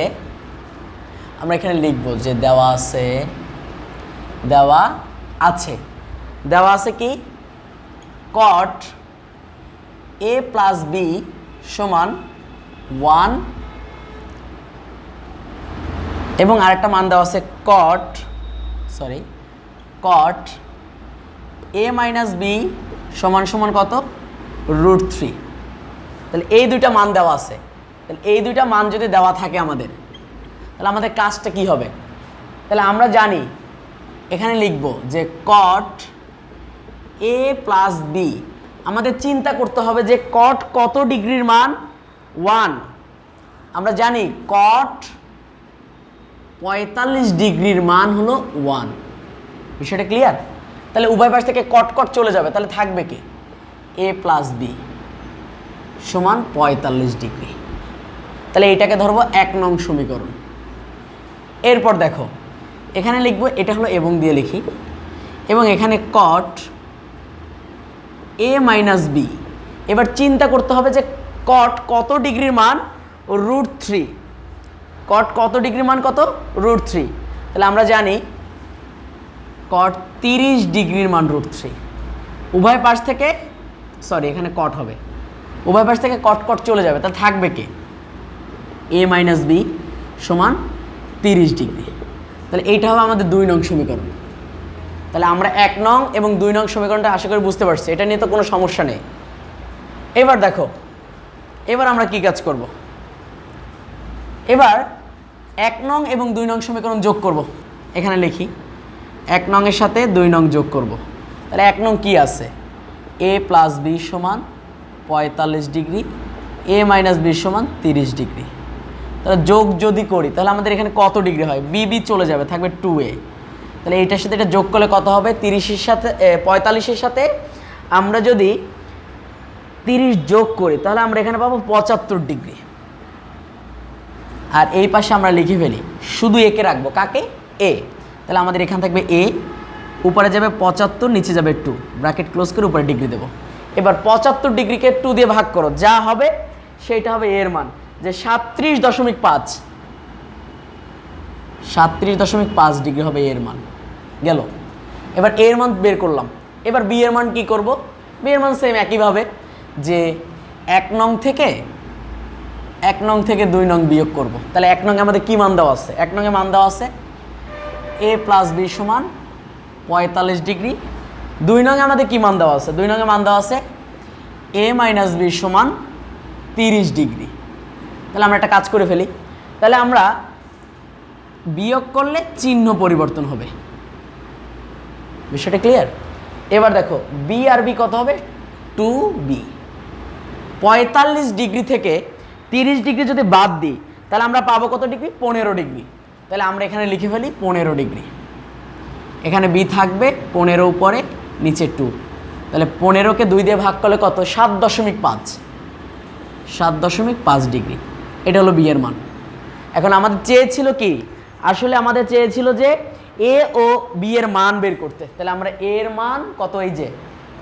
আমরা এখানে লিখব যে দেওয়া আছে কি কট a প্লাস বি সমান 1 এবং আরেকটা মান দেওয়া আছে কট a মাইনাস বি সমান কত √3। তাহলে এই দুইটা মান দেওয়া আছে। তাহলে এই দুইটা মান যদি দেওয়া থাকে আমাদের, তাহলে আমাদের কাজটা কি হবে, তাহলে আমরা জানি এখানে লিখব যে কট a প্লাস বি, আমাদের চিন্তা করতে হবে যে কট কত ডিগ্রির মান 1। আমরা জানি কট 45 ডিগ্রির মান হলো 1। বিষয়টা ক্লিয়ার? তাহলে উভয় পাশ থেকে কট কট চলে যাবে, তাহলে থাকবে কি a প্লাস বি সমান 45 ডিগ্রি। তাহলে এইটাকে ধরবো 1 নং সমীকরণ। এরপর দেখো এখানে লিখবো, এটা হলো এবং দিয়ে লিখি, এবং এখানে কট a মাইনাস বি। এবার চিন্তা করতে হবে যে কট কত ডিগ্রির মান √3, কট কত ডিগ্রির মান কত √3। তাহলে আমরা জানি কট 30 ডিগ্রির মান √3। উভয় পাশ থেকে এখানে কট হবে, উভয় পাশ থেকে কট কট চলে যাবে, তাহলে থাকবে কি a মাইনাস বি সমান 30 ডিগ্রি। তাহলে এইটা হবে আমাদের 2 নং সমীকরণ। তাহলে আমরা 1 নং এবং 2 নং সমীকরণটা আশা করি বুঝতে পারছি, এটা নিয়ে তো কোনো সমস্যা নেই। এবার দেখো, এবার আমরা কি কাজ করব, এবার 1 নং এবং 2 নং সমীকরণ যোগ করব। এখানে লিখি 1 নং এর সাথে 2 নং যোগ করব। তাহলে 1 নং কি আছে, a প্লাস বি সমান 45 ডিগ্রি, a মাইনাস বি সমান 30 ডিগ্রি। তাহলে যোগ যদি করি তাহলে আমাদের এখানে কত ডিগ্রি হয়, বি চলে যাবে, থাকবে 2a। তাহলে এইটার সাথে এটা যোগ করলে কত হবে, 30-এর সাথে 45-এর সাথে আমরা যদি 30 যোগ করি তাহলে আমরা এখানে পাবো 75 ডিগ্রি। আর এই পাশে আমরা লিখে ফেলি, শুধু একে রাখবো, কাকে a। তাহলে আমাদের এখানে থাকবে a, উপরে যাবে 75, নিচে যাবে 2, ব্র্যাকেট ক্লোজ করে উপরে ডিগ্রি দেবো। এবার 75 ডিগ্রিকে 2 দিয়ে ভাগ করো, যা হবে সেইটা হবে এর মান, যে 37.5 ডিগ্রি হবে এর মান গেল। এবার এর মান বের করলাম। এবার বি এর মান কি করব, বি এর মান সেম একইভাবে, যে 1 নং থেকে 2 নং বিয়োগ করব। তাহলে 1 নং এ আমাদের কি মান দেওয়া আছে, 1 নং এ মান দেওয়া আছে a প্লাস বি সমান 45 ডিগ্রি। 2 নং এ আমাদের কি মান দেওয়া আছে, 2 নং এ মান দেওয়া আছে a মাইনাস বি সমান 30 ডিগ্রি। তাহলে আমরা একটা কাজ করে ফেলি, তাহলে আমরা বিয়োগ করলে চিহ্ন পরিবর্তন হবে। বিষয়টা ক্লিয়ার? এবার দেখো বি আর বি কত হবে, 2b। 45 ডিগ্রি থেকে 30 ডিগ্রি যদি বাদ দিই তাহলে আমরা পাবো কত ডিগ্রি, 15 ডিগ্রি। তাহলে আমরা এখানে লিখে ফেলি 15 ডিগ্রি। এখানে বি থাকবে 15 উপরে, নিচে 2। তাহলে 15কে 2 দিয়ে ভাগ করলে কত, 7.5 ডিগ্রি। এটা হলো বি এর মান। এখন আমাদের চেয়েছিল কি, আসলে আমাদের চেয়েছিল যে এ ও বি এর মান বের করতে। তাহলে আমরা এ এর মান কত, এই যে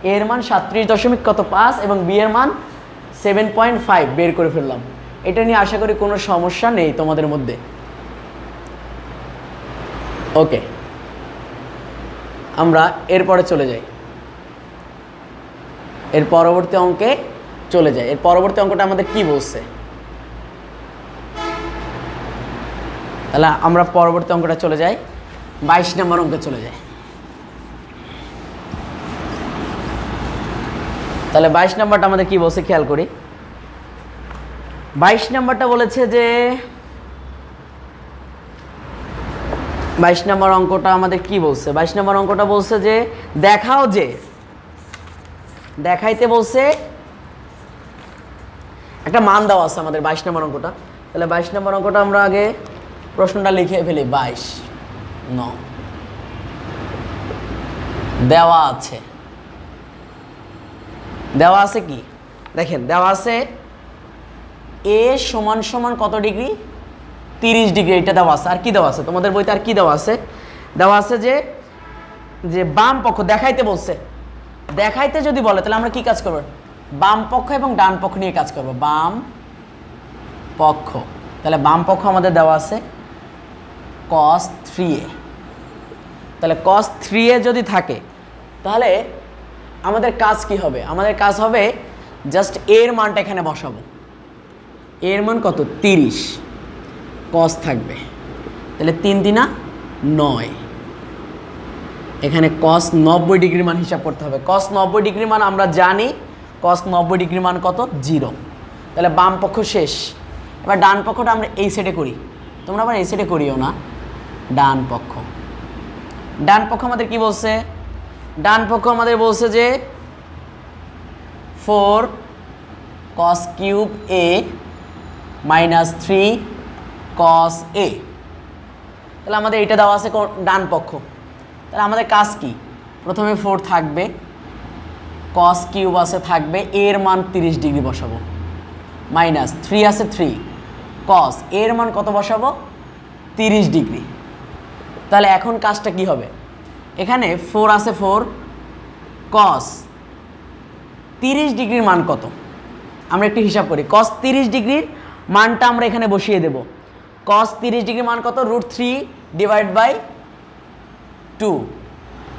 এ এর মান 37.5 এবং বি এর মান 7.5 বের করে ফেললাম। এটা নিয়ে আশা করি কোনো সমস্যা নেই তোমাদের মধ্যে। ওকে, আমরা এরপরে চলে যাই। এর পরবর্তী অঙ্কে চলে যায়। এর পরবর্তী অঙ্কটা আমাদের কি বলছে, তাহলে আমরা পরবর্তী অঙ্কটা চলে যাই, 22 নম্বর অঙ্কে চলে যাই। তাহলে 22 নম্বরটা আমাদের কি বলছে খেয়াল করি। 22 নম্বরটা বলেছে যে 22 নম্বর অঙ্কটা আমাদের কি বলছে, 22 নম্বর অঙ্কটা বলছে যে দেখাও যে, দেখাইতে বলছে একটা মান দেওয়া আছে আমাদের 22 নম্বর অঙ্কটা। তাহলে 22 নম্বর অঙ্কটা আমরা আগে প্রশ্নটা লিখে ফেলি। 22 দেওয়া আছে, দেওয়া আছে কি দেখেন, দেওয়া আছে এ সমান সমান কত ডিগ্রি, 30 ডিগ্রি। এটা দেওয়া আছে। আর কি দেওয়া আছে তোমাদের বইতে, আর কি দেওয়া আছে, দেওয়া আছে যে যে বাম পক্ষ দেখাইতে বলছে। দেখাইতে যদি বলে তাহলে আমরা কি কাজ করব, বাম পক্ষ এবং ডান পক্ষ নিয়ে কাজ করব। বাম পক্ষ, তাহলে বাম পক্ষ আমাদের দেওয়া আছে cos 3a। তাহলে cos 3a যদি থাকে তাহলে আমাদের কাজ কি হবে, আমাদের কাজ হবে জাস্ট এর মানটা এখানে বসাবো। এর মান কত, 30, cos থাকবে, তাহলে 3 3 9, এখানে cos 90 ডিগ্রি মান হিসাব করতে হবে। cos 90 ডিগ্রি মান আমরা জানি, cos 90 ডিগ্রি মান কত, 0। তাহলে বাম পক্ষ শেষ। এবার ডান পক্ষটা আমরা এই সাইডে করি, তোমরা আবার এই সাইডে করিও না। ডান পক্ষ, ডান পক্ষ আমাদের কি বলছে, ডান পক্ষ আমাদের বলছে যে 4 cos cube a minus 3 cos a। তাহলে আমাদের এটা দেওয়া আছে ডান পক্ষ। তাহলে আমাদের কাজ কি, প্রথমে 4 থাকবে, cos কিউব আছে থাকবে, এর মান 30 ডিগ্রি বসাবো, মাইনাস 3 আছে 3 cos এর মান কত বসাবো, 30 ডিগ্রি। তাহলে এখন কাজটা কি হবে, এখানে 4 আছে 4 cos 30 ডিগ্রির মান কত, আমরা একটু হিসাব করি। cos 30 ডিগ্রির মানটা আমরা এখানে বসিয়ে দেব। cos 30 ডিগ্রির মান কত, √3 ডিভাইড বাই 2,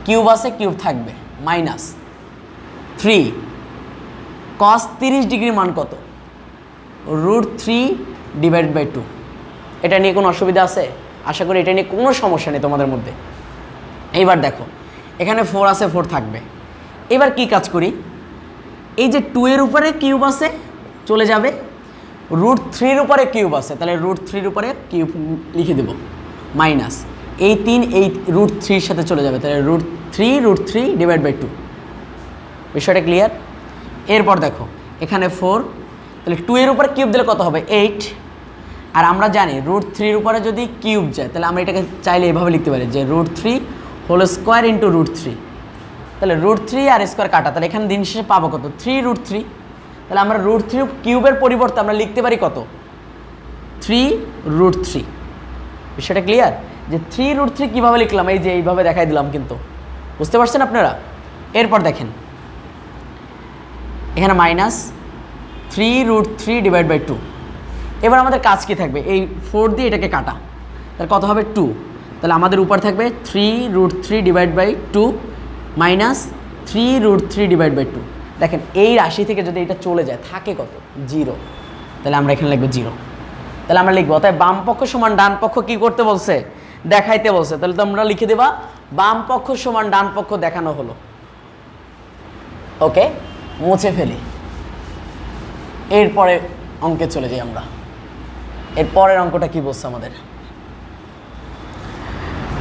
কিউব আছে কিউব থাকবে, মাইনাস 3 cos 30 ডিগ্রির মান কত, √3 ডিভাইড বাই 2। এটা নিয়ে কোনো অসুবিধা আছে, আশা করি এটা নিয়ে কোনো সমস্যা নেই তোমাদের মধ্যে। এইবার দেখো এখানে 4 আছে 4 থাকবে। এবার কি কাজ করি, এই যে 2 এর উপরে কিউব আছে চলে যাবে, √3 এর উপরে কিউব আছে, তাহলে √3 এর উপরে কিউব লিখে দেব, মাইনাস এই 3 এই √3 এর সাথে চলে যাবে, তাহলে √3 ডিভাইড বাই 2। বিষয়টা ক্লিয়ার। এরপর দেখো এখানে 4, তাহলে 2 এর উপরে কিউব দিলে কত হবে, 8। আর আমরা জানি √3 এর উপরে যদি কিউব যায় তাহলে আমরা এটাকে চাইলে এভাবে লিখতে পারি যে √3 হোল স্কোয়ার ইন্টু √3। তাহলে √3 আর স্কোয়ার কাটা, তাহলে এখানে দিন শেষে পাবো কত, 3√3। তাহলে আমরা √3 কিউবের পরিবর্তে আমরা লিখতে পারি কত, 3√3। বিষয়টা ক্লিয়ার যে 3√3 কীভাবে লিখলাম, এই যে এইভাবে দেখাই দিলাম, কিন্তু বুঝতে পারছেন আপনারা। এরপর দেখেন এখানে মাইনাস 3√3 ডিভাইড বাই 2। এবার আমাদের কাজ কি থাকবে, এই 4 দিয়ে এটাকে কাটা, তাহলে কত হবে 2। তাহলে আমাদের উপর থাকবে 3√3 divide by 2 minus 3√3 divide by 2। দেখেন এই রাশি থেকে যদি এটা চলে যায় থাকে কত, 0। তাহলে আমরা এখানে লিখবো 0। তাহলে আমরা লিখবো, তাই বাম পক্ষ সমান ডান পক্ষ কি করতে বলছে, দেখাইতে বলছে। তাহলে তোমরা লিখে দেবা বাম পক্ষ সমান ডান পক্ষ দেখানো হলো। ওকে, মুছে ফেলি। এরপরে অঙ্কে চলে যাই আমরা। এর পরের অঙ্কটা কি বলছে আমাদের,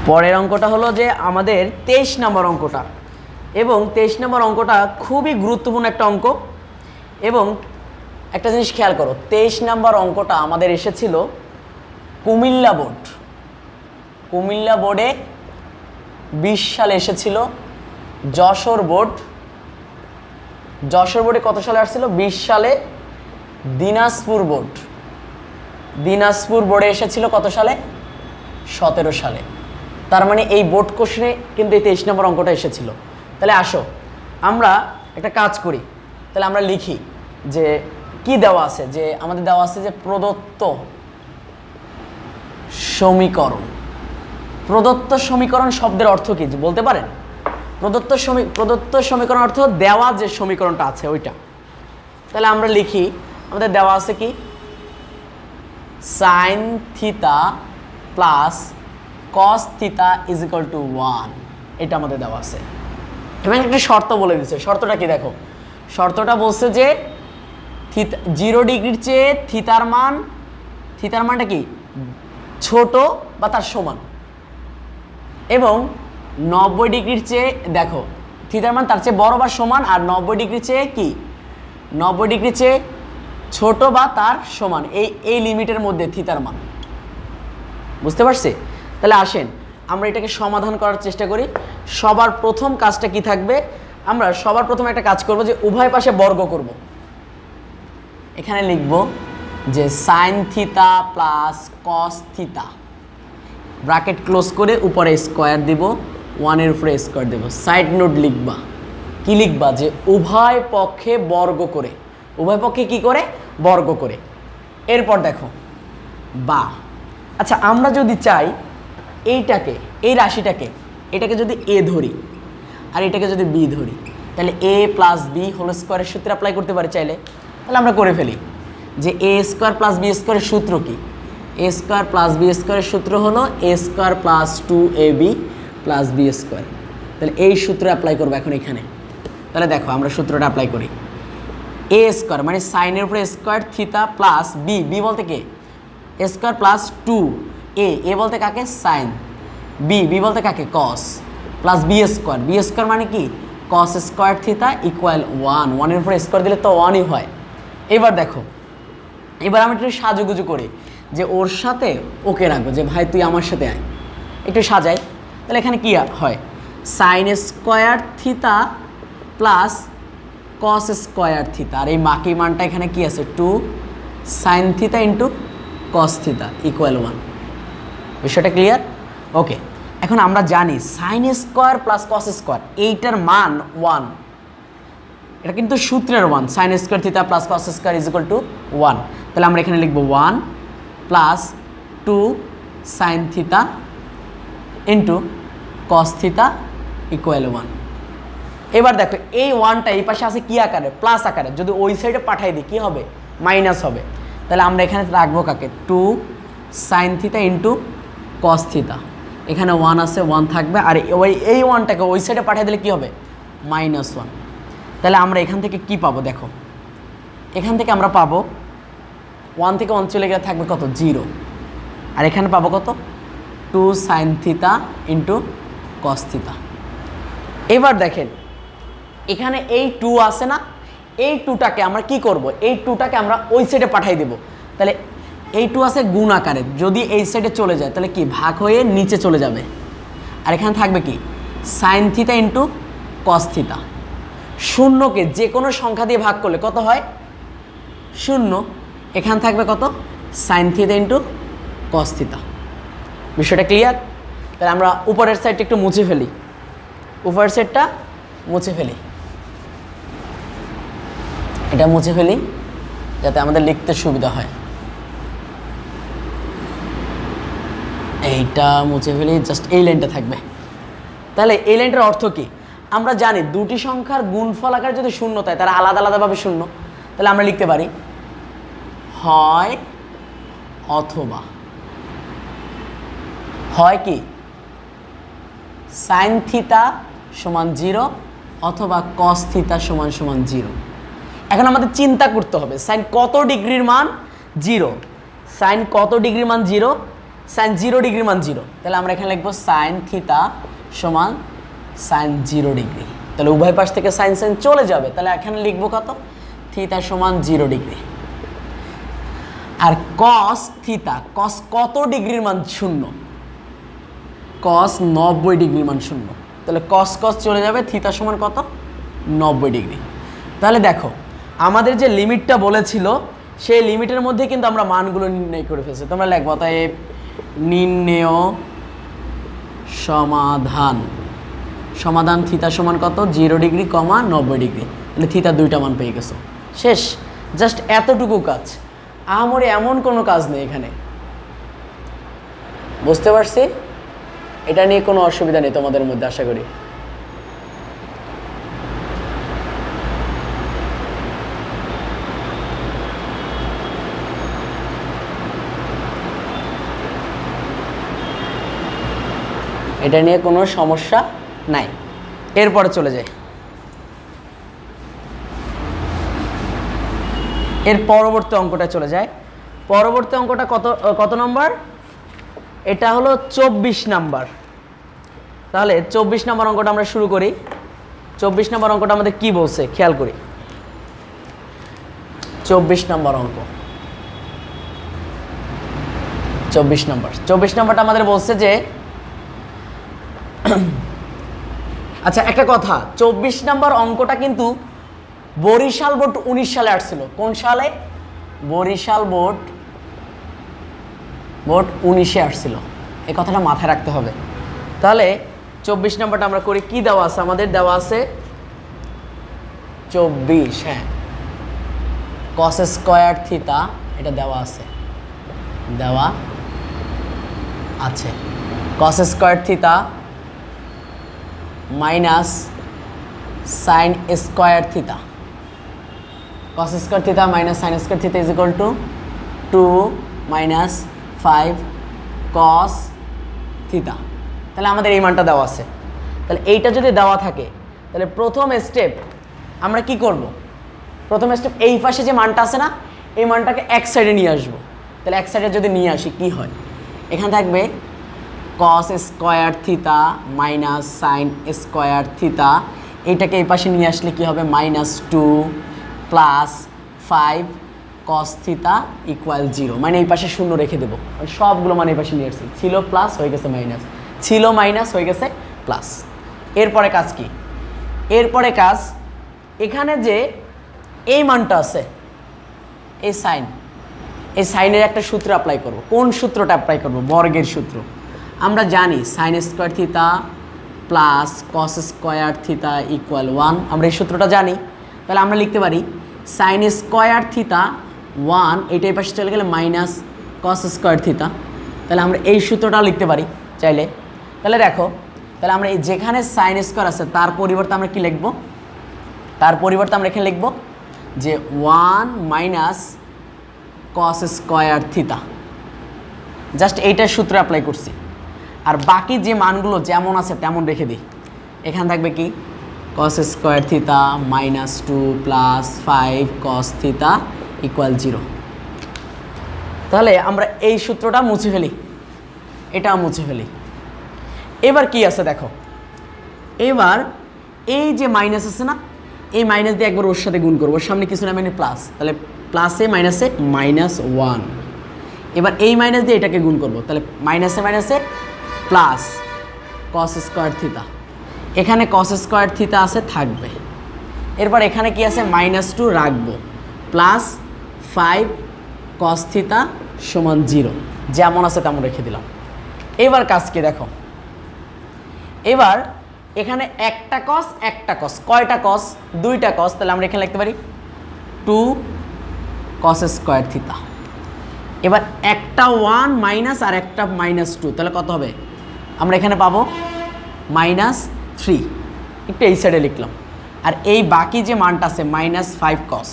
পরের অঙ্কটা হলো যে আমাদের 23 নম্বর অঙ্কটা, এবং 23 নম্বর অঙ্কটা খুবই গুরুত্বপূর্ণ একটা অঙ্ক। এবং একটা জিনিস খেয়াল করো, 23 নম্বর অঙ্কটা আমাদের এসেছিল কুমিল্লা বোর্ড, কুমিল্লা বোর্ডে 20 সালে এসেছিল। যশোর বোর্ড, যশোর বোর্ডে কত সালে আসছিল, 20 সালে। দিনাজপুর বোর্ড, দিনাজপুর বোর্ডে এসেছিল কত সালে, 17 সালে। তার মানে এই বোর্ড কোশ্চেনে কিন্তু এই 23 নম্বর অঙ্কটা এসেছিল। তাহলে আসো আমরা একটা কাজ করি, তাহলে আমরা লিখি যে কি দেওয়া আছে, যে আমাদের দেওয়া আছে যে প্রদত্ত সমীকরণ। প্রদত্ত সমীকরণ শব্দের অর্থ কি বলতে পারেন, প্রদত্ত সমীকরণ অর্থ দেওয়া যে সমীকরণটা আছে ওইটা। তাহলে আমরা লিখি, আমাদের দেওয়া আছে কি sine theta plus cos theta is equal to 1, এটা আমাদের দেওয়া আছে। এবং একটা শর্ত বলে দিচ্ছে, শর্তটা কি দেখো, শর্তটা বলছে যে থিতা 0 ডিগ্রির চেয়ে থিতার মানটা কি ছোট বা তার সমান, এবং 90 ডিগ্রির চেয়ে দেখো থিতার মান তার চেয়ে বড় বা সমান, আর 90 ডিগ্রির চেয়ে কি 90 ডিগ্রির চেয়ে ছোট বা তার সমান, এই লিমিটের মধ্যে থিতার মান। বুঝতে পারছি? তাহলে আসেন আমরা এটাকে সমাধান করার চেষ্টা করি। সবার প্রথম কাজটা কি থাকবে, আমরা সবার প্রথমে একটা কাজ করব যে উভয় পাশে বর্গ করব। এখানে লিখব যে সাইন থিতা প্লাস কস থিতা, ব্র্যাকেট ক্লোজ করে উপরে স্কোয়ার দিব, 1 এর উপরে স্কোয়ার দেব। সাইড নোট লিখবা, কি লিখবা যে উভয় পক্ষে বর্গ করে, উভয় পক্ষে কি করে বর্গ করে। এরপর দেখো বা, আচ্ছা আমরা যদি চাই এইটাকে, এই রাশিটাকে, এটাকে যদি এ ধরি আর এটাকে যদি বি ধরি, তাহলে এ প্লাস বি হোল স্কোয়ারের সূত্র অ্যাপ্লাই করতে পারি চাইলে। তাহলে আমরা করে ফেলি যে এ স্কোয়ার প্লাস বি স্কোয়ারের সূত্র কি, এ স্কোয়ার প্লাস বি স্কোয়ারের সূত্র হলো a square plus 2ab plus b square. তাহলে এই সূত্র অ্যাপ্লাই করবো এখন এখানে। তাহলে দেখো আমরা সূত্রটা অ্যাপ্লাই করি, এ স্কোয়ার মানে সাইনের উপরে square theta plus B, B বলতে কে স্কোয়ার প্লাস 2a, এ বলতে কাকে সাইন, বি বলতে কাকে কস, প্লাস বি স্কোয়ার মানে কি কস স্কোয়ার থিতা ইকুয়াল 1, 1 এর উপরে স্কোয়ার দিলে তো 1ই হয়। এবার দেখো, এবার আমি একটু সাজুগুজু করি যে ওর সাথে ওকে রাখবো, যে ভাই তুই আমার সাথে আয়, একটু সাজাই। তাহলে এখানে কি হয়, sine square theta plus cos square theta, আর এই বাকি মানটা এখানে কি আছে 2 sine theta into cos theta equal 1। বিষয়টা ক্লিয়ার? ওকে, এখন আমরা জানি sine square plus cos square এইটার মান 1, এটা কিন্তু সূত্রের 1, sine square theta plus cos square is equal to 1। তাহলে আমরা এখানে লিখবো 1 plus 2 sine theta into cos theta equal 1। এবার দেখো এই 1টা এই পাশে আছে কি আকারে, প্লাস আকারে, যদি ওই সাইডে পাঠাই দিই কি হবে মাইনাস হবে। তাহলে আমরা এখানে রাখবো কাকে 2 সাইন থিতা ইন্টু কস থিতা, এখানে 1 আছে 1 থাকবে, আর এই 1টাকে ওই সাইডে পাঠিয়ে দিলে কি হবে -1। তাহলে আমরা এখান থেকে কি পাবো দেখো, এখান থেকে আমরা পাবো 1 থেকে 1 চলে গেলে থাকবে কত 0, আর এখানে পাবো কত 2 সাইন থিতা ইন্টু কস থিতা। এবার দেখেন এখানে এই 2 আছে না, এই 2টাকে আমরা কি করব, এই 2টাকে আমরা ওই সাইডে পাঠিয়ে দেব। তাহলে এই 2 আছে গুণ আকারে, যদি এই সাইডে চলে যায় তাহলে কি ভাগ হয়ে নিচে চলে যাবে, আর এখানে থাকবে কি সাইন থিতা ইন্টু কস থিতা। শূন্যকে যে কোনো সংখ্যা দিয়ে ভাগ করলে কত হয় 0, এখানে থাকবে কত সাইন থিতা ইন্টু কস থিতা। বিষয়টা ক্লিয়ার? তাহলে আমরা উপরের সাইডটা একটু মুছে ফেলি, উপরের সাইডটা মুছে ফেলি, এটা মুছে ফেলি যাতে আমাদের লিখতে সুবিধা হয়। এইটা মুছে ফেলি, জাস্ট এই লাইনটা থাকবে। তাহলে এই লাইনটার অর্থ কি, আমরা জানি দুটি সংখ্যার গুণফল আকার যদি শূন্য হয় তারা আলাদা আলাদাভাবে শূন্য। তাহলে আমরা লিখতে পারি হয় অথবা, হয় কি সাইন থিতা সমান 0 অথবা কস থিতা সমান 0। এখন আমাদের চিন্তা করতে হবে সাইন কত ডিগ্রির মান 0, সাইন কত ডিগ্রির মান 0, সাইন 0 ডিগ্রির মান 0। তাহলে আমরা এখানে লিখবো সাইন থিতা সমান সাইন 0 ডিগ্রি। তাহলে উভয় পাশ থেকে সাইন সাইন চলে যাবে, তাহলে এখানে লিখবো কত থিতা সমান 0 ডিগ্রি। আর কস থিতা, কস কত ডিগ্রির মান 0, কস 90 ডিগ্রির মান 0। তাহলে কস কস চলে যাবে, থিতা সমান কত 90 ডিগ্রি। তাহলে দেখো আমাদের যে লিমিটটা বলেছিল সেই লিমিটের মধ্যে কিন্তু আমরা মানগুলো নির্ণয় করে ফেলছি। তোমরা লিখবো অতএব নির্ণেয় সমাধান, সমাধান থিতা সমান কত 0 ডিগ্রি, 90 ডিগ্রি। তাহলে থিতা দুইটা মান পেয়ে গেছো, শেষ। জাস্ট এতটুকু কাজ, আহামরি এমন কোনো কাজ নেই এখানে। বুঝতে পারছি? এটা নিয়ে কোনো অসুবিধা নেই তোমাদের মধ্যে, আশা করি। এটা নিয়ে কোনো সমস্যা নাই। এরপরে চলে যাই, এর পরবর্তী অঙ্কটা চলে যায়। পরবর্তী অঙ্কটা কত নম্বর? এটা হলো 24 নাম্বার। তাহলে 24 নম্বর অঙ্কটা আমরা শুরু করি। 24 নম্বর অঙ্কটা আমাদের কি বলছে খেয়াল করি। 24 নম্বর অঙ্ক, 24 নম্বরটা আমাদের বলছে যে আচ্ছা একটা কথা, 24 নম্বর অঙ্কটা কিন্তু বরিশাল বোর্ড 19 সালে আসছিল। কোন সালে? বরিশাল বোর্ড 19-এ আসছিল। এই কথাটা মাথায় রাখতে হবে। তাহলে 24 নম্বরটা আমরা করি। কি দেওয়া আছে আমাদের? দেওয়া আছে 24, হ্যাঁ, cos স্কয়ার থিটা, এটা দেওয়া আছে, দেওয়া আছে cos square theta minus sine square theta, cos square theta minus sine square theta is equal two 2 minus 5 cos theta. তাহলে আমাদের এই মানটা দেওয়া আছে। তাহলে এইটা যদি দেওয়া থাকে তাহলে প্রথম স্টেপ আমরা কি করব? প্রথম স্টেপ এই পাশে যে মানটা আছে না, এই মানটাকে এক সাইডে নিয়ে আসবো। তাহলে এক সাইডে যদি নিয়ে আসি কি হয়? এখানে থাকবে cos square theta minus sine square theta. এইটাকে এই পাশে নিয়ে আসলে কি হবে? -2 প্লাস 5 cos থিটা ইকুয়াল 0। মানে এই পাশে শূন্য রেখে দেবো। সবগুলো মানে এই পাশে নিয়ে আসছি। ছিল প্লাস হয়ে গেছে মাইনাস, ছিল মাইনাস হয়ে গেছে প্লাস। এরপরে কাজ কি? এরপরে কাজ এখানে যে এই মানটা আছে, এই সাইনের একটা সূত্র অ্যাপ্লাই করব। কোন সূত্রটা অ্যাপ্লাই করব? বর্গের সূত্র। আমরা জানি sine square theta plus cos square theta equal 1। আমরা এই সূত্রটা জানি। তাহলে আমরা লিখতে পারি সাইন স্কয়ার থিটা 1, এটা এই পাশে চলে গেলে মাইনাস কস স্কয়ার থিটা। তাহলে আমরা এই সূত্রটাও লিখতে পারি চাইলে। তাহলে দেখো, তাহলে আমরা যেখানে সাইন স্কয়ার আছে তার পরিবর্তে আমরা কি লিখব? তার পরিবর্তে আমরা এখানে লিখব যে 1 minus cos square theta. Just এইটার সূত্র অ্যাপ্লাই করছি। আর বাকি যে মানগুলো যেমন আছে তেমন রেখে দিই। এখানে থাকবে কি? cos square theta -2 plus 5 cos theta equal 0। তাহলে আমরা এই সূত্রটা মুছে ফেলি, এটাও মুছে ফেলি। এবার কি আছে দেখো, এবার এই যে মাইনাস আছে না, এই মাইনাস দিয়ে একবার ওর সাথে গুণ করবো। ওর সামনে কিছু না মানে প্লাস, তাহলে প্লাসে মাইনাসে -1। এবার এই মাইনাস দিয়ে এটাকে গুণ করবো, তাহলে মাইনাসে মাইনাসে প্লাস cos স্কয়ার থিটা। এখানে cos স্কয়ার থিটা আছে, থাকবে। এরপর এখানে কি আছে? -2 রাখবো, প্লাস 5 cos থিটা সমান 0। যেমন আছে তেমন রেখে দিলাম। এবার কাজ কি দেখো, এবার এখানে একটা cos একটা cos, কয়টা cos? 2টা cos। তাহলে আমরা এখানে লিখতে পারি 2 cos স্কয়ার থিটা। এবার একটা 1 মাইনাস আর একটা -2, তাহলে কত হবে? আমরা এখানে পাবো -3। একটু এই সাইডে লিখলাম। আর এই বাকি যে মানটা আছে -5 cos,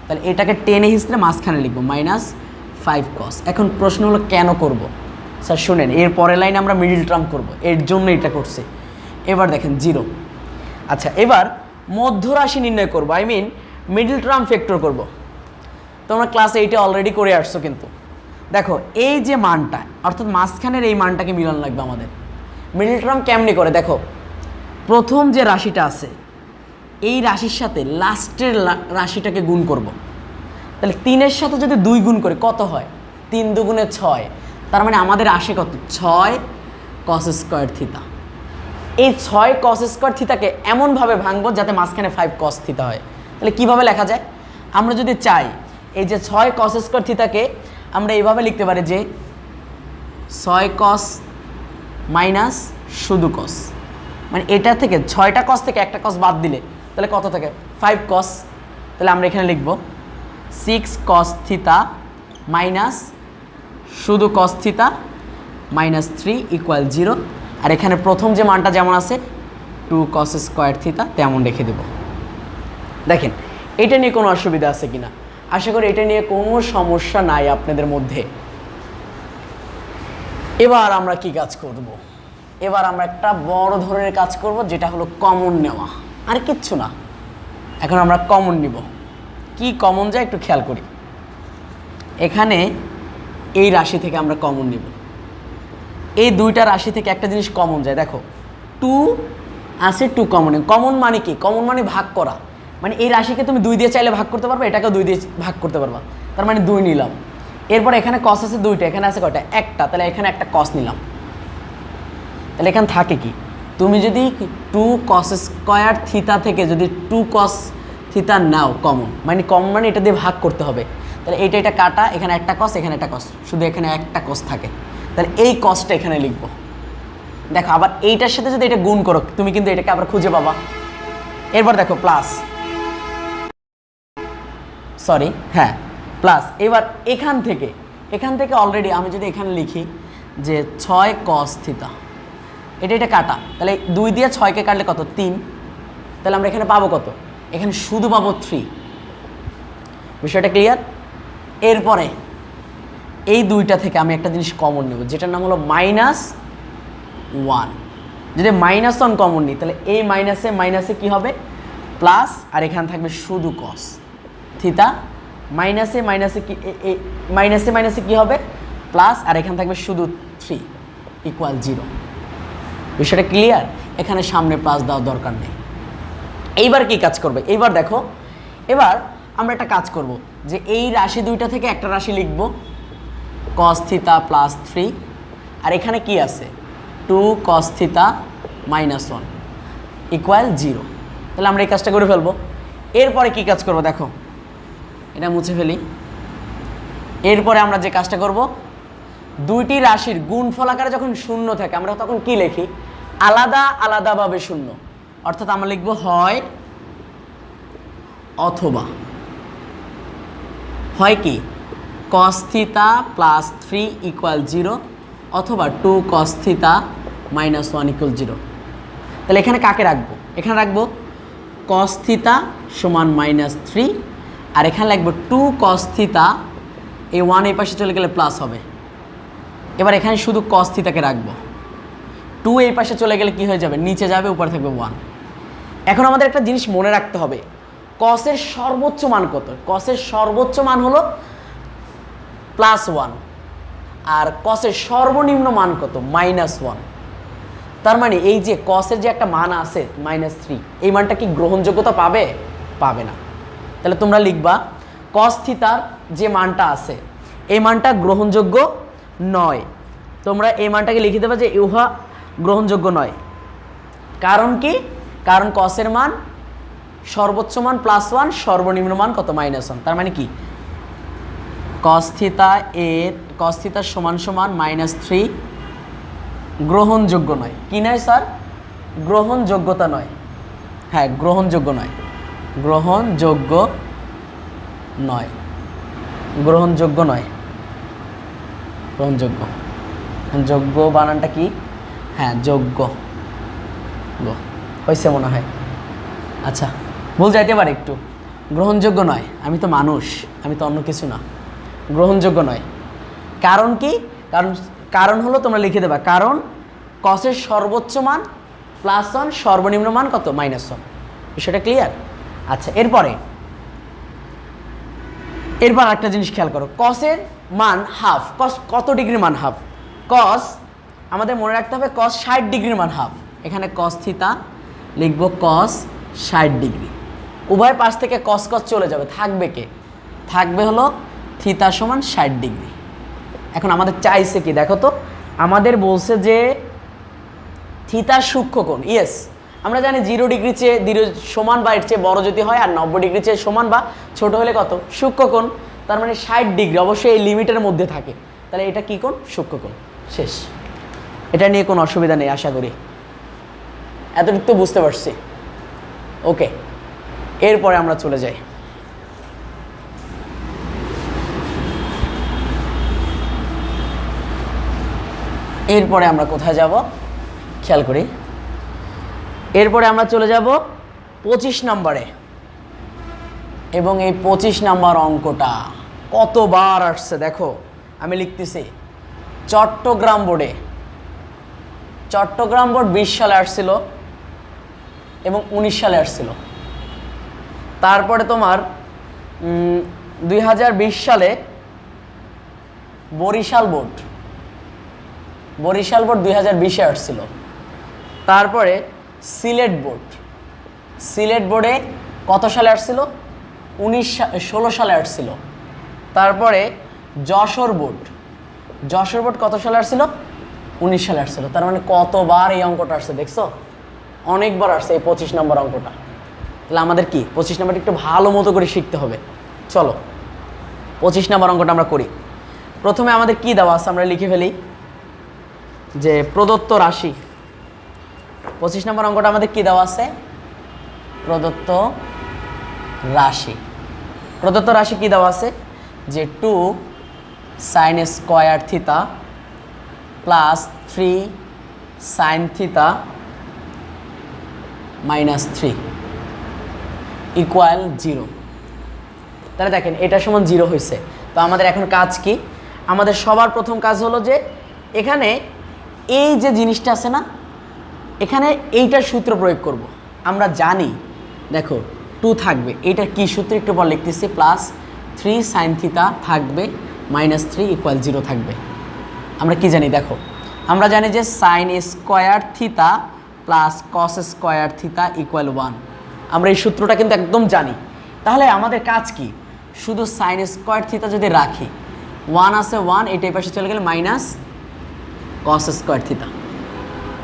তাহলে এটাকে টেনে হিসেবে মাঝখানে লিখবো -5 cos। এখন প্রশ্ন হলো কেন করব? স্যার শুনেন, এর পরের লাইনে আমরা মিডিল টার্ম করব, এর জন্য এটা করছি। এবার দেখেন 0। আচ্ছা, এবার মধ্যরাশি নির্ণয় করব, I mean middle term factor করব। তোমরা ক্লাস 8-এ অলরেডি করে আসছো। কিন্তু দেখো এই যে মানটা, অর্থাৎ মাঝখানের এই মানটাকে মিলানো লাগবে আমাদের। মিডিল টার্ম কেমনি করে দেখো, প্রথম যে রাশিটা আছে এই রাশির সাথে লাস্টের রাশিটাকে গুণ করব। তাহলে 3-এর সাথে যদি 2 গুণ করে কত হয়? 3 দুগুণে 6। তার মানে আমাদের আসে কত? 6 cos স্কয়ার থিটা। এই 6 cos স্কয়ার থিটাকে এমনভাবে ভাঙবো যাতে মাঝখানে 5 cos থিটা হয়। তাহলে কিভাবে লেখা যায়? আমরা যদি চাই এই যে 6 cos স্কয়ার থিটাকে আমরা এইভাবে লিখতে পারি যে 6 cos মাইনাস শুধু cos। মানে এটা থেকে 6টা cos থেকে একটা cos বাদ দিলে তাহলে কত থাকে? 5 cos। তাহলে আমরা এখানে লিখব 6 cos থিটা মাইনাস শুধু cos থিটা -3 ইকুয়াল 0। আর এখানে প্রথম যে মানটা যেমন আছে 2 cos স্কয়ার থিটা তেমন রেখে দেব। দেখেন এটা নিয়ে কোনো অসুবিধা আছে কিনা? আশা করি এটা নিয়ে কোনো সমস্যা নাই আপনাদের মধ্যে। এবার আমরা কি কাজ করব? এবার আমরা একটা বড় ধরনের কাজ করব, যেটা হলো কমন নেওয়া, আর কিচ্ছু না। এখন আমরা কমন নিব। কি কমন যায় একটু খেয়াল করি। এখানে এই রাশি থেকে আমরা কমন নিব। এই দুইটা রাশি থেকে একটা জিনিস কমন যায়, দেখো 2 আছে, 2 কমন। কমন মানে কি? কমন মানে ভাগ করা। মানে এই রাশিকে তুমি 2 দিয়ে চাইলে ভাগ করতে পারবে, এটাকেও 2 দিয়ে ভাগ করতে পারবা, তার মানে 2 নিলাম। এরপর এখানে কস আছে 2টা, এখানে আছে কয়টা? একটা, তাহলে এখানে একটা কস নিলাম। তাহলে এখানে থাকে কি? তুমি যদি 2 cos স্কয়ার থিতা থেকে যদি 2 cos থিতা নাও কমন, মানে এটা দিয়ে ভাগ করতে হবে। তাহলে এটা কাটা, এখানে একটা কস, এখানে একটা কস, শুধু এখানে একটা কস থাকে। তাহলে এই কসটা এখানে লিখবো। দেখো আবার এইটার সাথে যদি এটা গুণ করো, তুমি কিন্তু এটাকে আবার খুঁজে পাবা। এরপর দেখো প্লাস, সরি হ্যাঁ প্লাস। এবার এখান থেকে অলরেডি আমি যদি এখানে লিখি যে 6 cos থিতা, এটা কাটা, তাহলে 2 দিয়ে 6কে কাটলে কত? 3। তাহলে আমরা এখানে পাবো কত? এখানে শুধু পাবো 3। বিষয়টা ক্লিয়ার? এরপরে এই দুইটা থেকে আমি একটা জিনিস কমন নেব, যেটার নাম হলো -1। যদি -1 কমন নিই, তাহলে এই মাইনাসে কি হবে? প্লাস, আর এখানে থাকবে শুধু cos থিতা। মাইনাসে কি হবে? প্লাস, আর এখানে থাকবে শুধু 3 = 0। বিষয়টা ক্লিয়ার? এখানে সামনে প্লাস দেওয়ার দরকার নেই। এইবার কি কাজ করবে? এইবার দেখো, এবার আমরা একটা কাজ করব, যে এই রাশি দুইটা থেকে একটা রাশি লিখব, cos থিতা + 3, আর এখানে কি আছে? 2 cos থিতা -1 = 0। তাহলে আমরা এই কাজটা করে ফেলবো। এরপরে কি কাজ করব? দেখো এটা মুছে ফেলি। এরপরে আমরা যে কাজটা করব, দুইটি রাশির গুণফল আকারে যখন শূন্য থাকে, আমরা তখন কি লিখি? আলাদা আলাদাভাবে শূন্য। অর্থাৎ আমরা লিখব হয় অথবা। হয় কি? cos থিতা + 3 = 0, অথবা 2 cos থিতা -1 = 0। তাহলে এখানে কাকে রাখবো? এখানে রাখবো cos থিতা = -3, আর এখানে লিখবো 2 cos থিতা, এই 1 এই পাশে চলে গেলে প্লাস হবে। এবার এখানে শুধু cos থিতাকে রাখবো, 2 এই পাশে চলে গেলে কি হয়ে যাবে? নিচে যাবে, উপরে থাকবে 1। এখন আমাদের একটা জিনিস মনে রাখতে হবে, cos এর সর্বোচ্চ মান কত? cos এর সর্বোচ্চ মান হলো +1, আর cos এর সর্বনিম্ন মান কত? -1। তার মানে এই যে cos এর যে একটা মান আছে -3, এই মানটা কি গ্রহণযোগ্যতা পাবে? পাবে না। তাহলে তোমরা লিখবা cos থিতার যে মানটা আছে, এই মানটা গ্রহণযোগ্য নয়। তোমরা এই মানটাকে লিখে দেবে যে উহা গ্রহণযোগ্য নয়। কারণ কি? কারণ cos এর মান সর্বোচ্চ মান +1, সর্বনিম্ন মান কত? -1। তার মানে কি? cos থিতা =−3 গ্রহণযোগ্য নয়। কি নয় স্যার? গ্রহণযোগ্যতা নয়। হ্যাঁ, গ্রহণযোগ্য নয়। গ্রহণযোগ্য নয়। গ্রহণযোগ্য। যোগ্য বানানটা কি? হ্যাঁ, যোগ্য হয়েছে মনে হয়। আচ্ছা, ভুল যাইতে পারে একটু। গ্রহণযোগ্য নয়। আমি তো মানুষ, আমি তো অন্য কিছু না। গ্রহণযোগ্য নয়। কারণ কি? কারণ হলো, তোমরা লিখে দেবা, কারণ cos এর সর্বোচ্চ মান +1, সর্বনিম্ন মান কত? -1। বিষয়টা ক্লিয়ার? আচ্ছা, এরপর একটা জিনিস খেয়াল করো, cos এর মান হাফ। cos কত ডিগ্রির মান হাফ? cos, আমাদের মনে রাখতে হবে cos 60 ডিগ্রির মান হাফ। এখানে cos থিতা লিখব cos 60 ডিগ্রি। উভয় পাশ থেকে cos চলে যাবে, থাকবে কে? থাকবে হলো থিতা = 60 ডিগ্রি। এখন আমাদের চাইছে কি? দেখো তো, আমাদের বলছে যে থিতা সূক্ষ্মকোণ। ইয়েস, আমরা জানি 0 ডিগ্রি চেয়ে সমান বা এর চেয়ে বড় যদি হয়, আর 90 ডিগ্রি চেয়ে সমান বা ছোট হলে কত? সূক্ষ্মকোণ। তার মানে 60 ডিগ্রি অবশ্যই এই লিমিটের মধ্যে থাকে। তাহলে এটা কি কোণ? সূক্ষ্মকোণ। শেষ। এটা নিয়ে কোনো অসুবিধা নেই আশা করি। এতটুকু তো বুঝতে পারছি। ওকে, এরপরে আমরা চলে যাই। এরপরে আমরা কোথায় যাব? খেয়াল করি। এরপরে আমরা চলে যাব 25 নম্বরে, এবং এই 25 নম্বর অঙ্কটা কতবার আসছে দেখো। আমি লিখতেছি চট্টগ্রাম বোর্ডে চট্টগ্রাম বোর্ড 20 সালে আসছিল এবং 19 সালে আসছিল। তারপরে তোমার 2020 সালে বরিশাল বোর্ড 2020-এ আসছিল। তারপরে সিলেট বোর্ডে কত সালে আসছিল? 16 সালে আসছিল। তারপরে যশোর বোর্ড কত সালে আসছিল? 19 সালে আসছিল। তার মানে কতবার এই অঙ্কটা আসছে দেখছো? অনেকবার আসছে এই 25 নম্বর অঙ্কটা। তাহলে আমাদের কি 25 নম্বরটা একটু ভালো মতো করে শিখতে হবে। চলো 25 নম্বর অঙ্কটা আমরা করি। প্রথমে আমাদের কি দেওয়া আছে আমরা লিখে ফেলি যে প্রদত্ত রাশি। 25 নম্বর অঙ্কটা আমাদের কি দেওয়া আছে? প্রদত্ত রাশি কি দেওয়া আছে? যে 2 sin square theta plus 3 sin theta minus 3 equal 0। তাহলে দেখেন এটা সমান 0 হয়েছে। তো আমাদের এখন কাজ কি? আমাদের সবার প্রথম কাজ হলো যে এখানে এই যে জিনিসটা আছে না, এখানে এইটার সূত্র প্রয়োগ করব। আমরা জানি দেখো 2 থাকবে, এইটার কি সূত্র একটু পর লিখতেছি, প্লাস 3 sin থিতা থাকবে মাইনাস 3 ইকুয়াল 0 থাকবে। আমরা কি জানি দেখো, আমরা জানি যে sin square theta plus cos square থিতা ইকুয়াল 1। আমরা এই সূত্রটা কিন্তু একদম জানি। তাহলে আমাদের কাজ কি? শুধু sin স্কয়ার থিতা যদি রাখি, 1 আছে 1, এটা এই পাশে চলে গেলে মাইনাস cos স্কয়ার থিতা।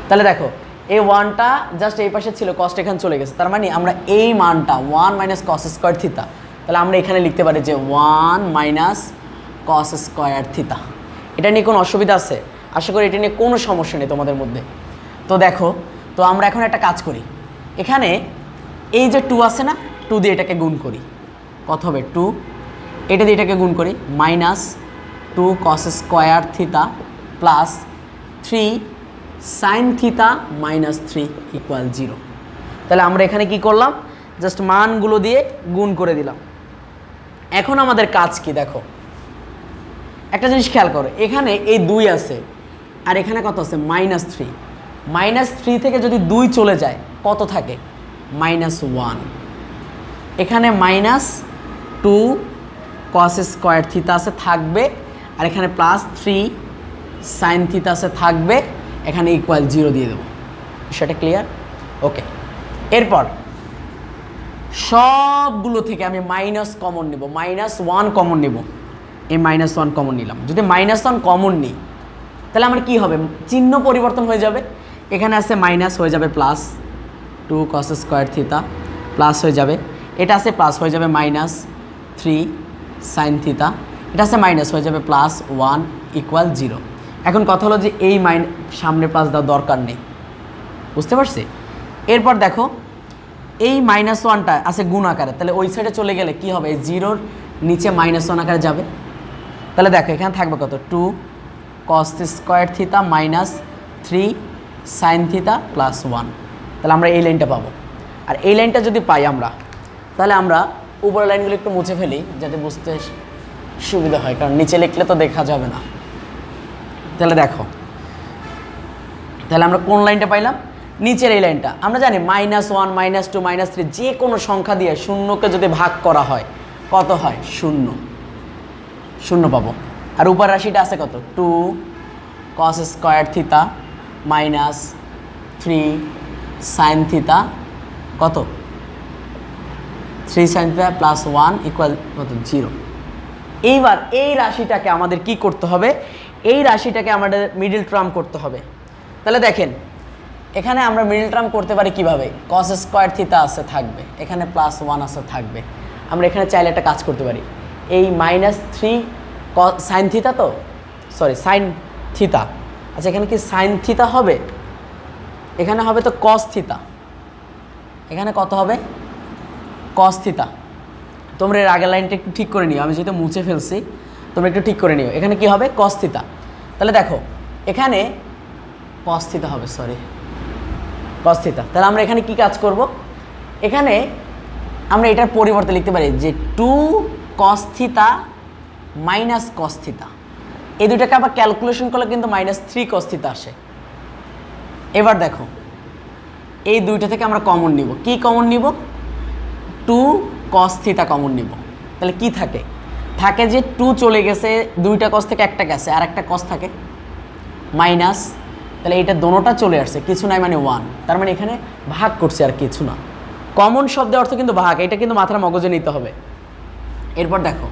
তাহলে দেখো এই 1টা জাস্ট এই পাশে ছিল, কষ্ট এখানে চলে গেছে। তার মানে আমরা এই মানটা 1 মাইনাস cos স্কয়ার থিতা, তাহলে আমরা এখানে লিখতে পারি যে 1 মাইনাস cos স্কয়ার থিতা। এটা নিয়ে কোনো অসুবিধা আছে? আশা করি এটা নিয়ে কোনো সমস্যা নেই তোমাদের মধ্যে। তো দেখো, তো আমরা এখন একটা কাজ করি, এখানে এই যে 2 আছে না, 2 দিয়ে এটাকে গুণ করি। কত হবে? 2, এটা দিয়ে এটাকে গুণ করি, minus 2 cos square theta plus 3 sin theta minus 3 equal 0। তাহলে আমরা এখানে কি করলাম? জাস্ট মানগুলো দিয়ে গুণ করে দিলাম। এখন আমাদের কাজ কি দেখো, একটা জিনিস খেয়াল করো, এখানে এই 2 আছে আর এখানে কত আছে? মাইনাস 3। মাইনাস 3 থেকে যদি 2 চলে যায় কত থাকে? মাইনাস 1। এখানে মাইনাস 2 cos স্কয়ার থিতা আছে থাকবে, আর এখানে প্লাস 3 sin থিতা আছে থাকবে, এখানে ইকুয়াল 0 দিয়ে দেবো। সেটা ক্লিয়ার? ওকে। এরপর সবগুলো থেকে আমি মাইনাস কমন নেব, -1 কমন নেব। এই -1 কমন নিলাম। যদি -1 কমন নিই তাহলে আমার কি হবে? চিহ্ন পরিবর্তন হয়ে যাবে। এখানে আছে মাইনাস, হয়ে যাবে প্লাস 2 cos স্কয়ার থিতা, প্লাস হয়ে যাবে, এটা আছে প্লাস হয়ে যাবে মাইনাস 3 sin থিতা, এটা আছে মাইনাস হয়ে যাবে প্লাস 1 ইকুয়াল 0। এখন কথা হলো যে এই সামনে প্লাস দেওয়ার দরকার নেই, বুঝতে পারছি? এরপর দেখো এই -1টা আছে গুণ আকারে, তাহলে ওই সাইডে চলে গেলে কি হবে? এই 0-র নিচে -1 আকারে যাবে। তাহলে দেখো এখানে থাকবে কত? 2 cos square theta minus 3 sin theta plus 1। তাহলে আমরা এই লাইনটা পাবো। আর এই লাইনটা যদি পাই আমরা, তাহলে আমরা উপরের লাইনগুলো একটু মুছে ফেলি যাতে বুঝতে সুবিধা হয়, কারণ নিচে লিখলে তো দেখা যাবে না। তাহলে দেখো, তাহলে আমরা কোন লাইনটা পাইলাম? নিচের এই লাইনটা। আমরা জানি -1 -2 -3 যে কোনো সংখ্যা দিয়ে শূন্যকে যদি ভাগ করা হয় কত হয়? 0 পাবো। আর উপর রাশিটা আছে কত? 2 cos square theta minus 3 sin থিতা, কত? 3 sin থিতা প্লাস 1 ইকুয়াল কত? 0। এইবার এই রাশিটাকে আমাদের কি করতে হবে? এই রাশিটাকে আমাদের মিডল টার্ম করতে হবে। তাহলে দেখেন এখানে আমরা মিডল টার্ম করতে পারি কিভাবে? cos স্কয়ার থিতা আছে থাকবে, এখানে প্লাস 1 আছে থাকবে। আমরা এখানে চাইলে একটা কাজ করতে পারি, এই -3 sin থিতা, তো সরি sin থিতা, আচ্ছা এখানে কি sin থিতা হবে? এখানে হবে তো cos থিতা। এখানে কত হবে? cos থিতা। তোমরা এর আগের লাইনটা একটু ঠিক করে নিও, আমি যেহেতু মুছে ফেলছি তোমরা একটু ঠিক করে নিও। এখানে কি হবে? cos থিতা। তাহলে দেখো এখানে cos থিতা হবে, সরি cos থিতা। তাহলে আমরা এখানে কি কাজ করব? এখানে আমরা এটার পরিবর্তে লিখতে পারি যে 2 cos থিতা মাইনাস cos থিতা। এই দুটাকে আবার ক্যালকুলেশন করলে কিন্তু -3 cos থিতা আসে। এবার দেখো এই দুইটা থেকে আমরা কমন নিব। কি কমন নিব? 2 cos থিটা কমন নিব। তাহলে কি থাকে? থাকে যে 2 চলে গেছে, দুইটা cos থেকে একটা গেছে, আর একটা cos থাকে মাইনাস। তাহলে এটা দোনোটা চলে আসছে, কিছু নাই মানে 1, তার মানে এখানে ভাগ করছে আর কিছু না। কমন শব্দের অর্থ কিন্তু ভাগ, এটা কিন্তু মাথার মগজে নিতে হবে। এরপর দেখো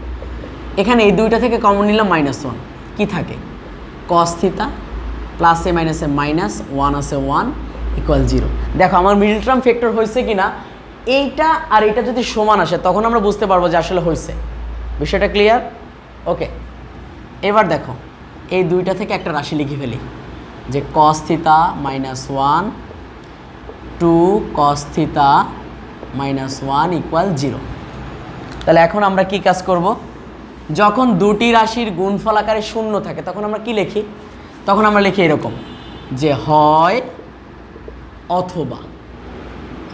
এখানে এই দুইটা থেকে কমন নিলাম -1, কি থাকে? cos থিটা প্লাসে মাইনাসে মাইনাস, 1 আছে 1 ইকুয়াল 0। দেখো আমার মিডল টার্ম ফ্যাক্টর হয়েছে কিনা, এইটা আর এটা যদি সমান আসে তখন আমরা বুঝতে পারবো যে আসলে হয়েছে। বিষয়টা ক্লিয়ার? ওকে, এবার দেখো এই দুইটা থেকে একটা রাশি লিখে ফেলি যে cos theta -1 2 cos theta -1 equal 0। তাহলে এখন আমরা কি কাজ করব? যখন দুটি রাশির গুণফল আকারে শূন্য থাকে তখন আমরা কি লিখি? তখন আমরা লিখি এরকম যে হয় অথবা।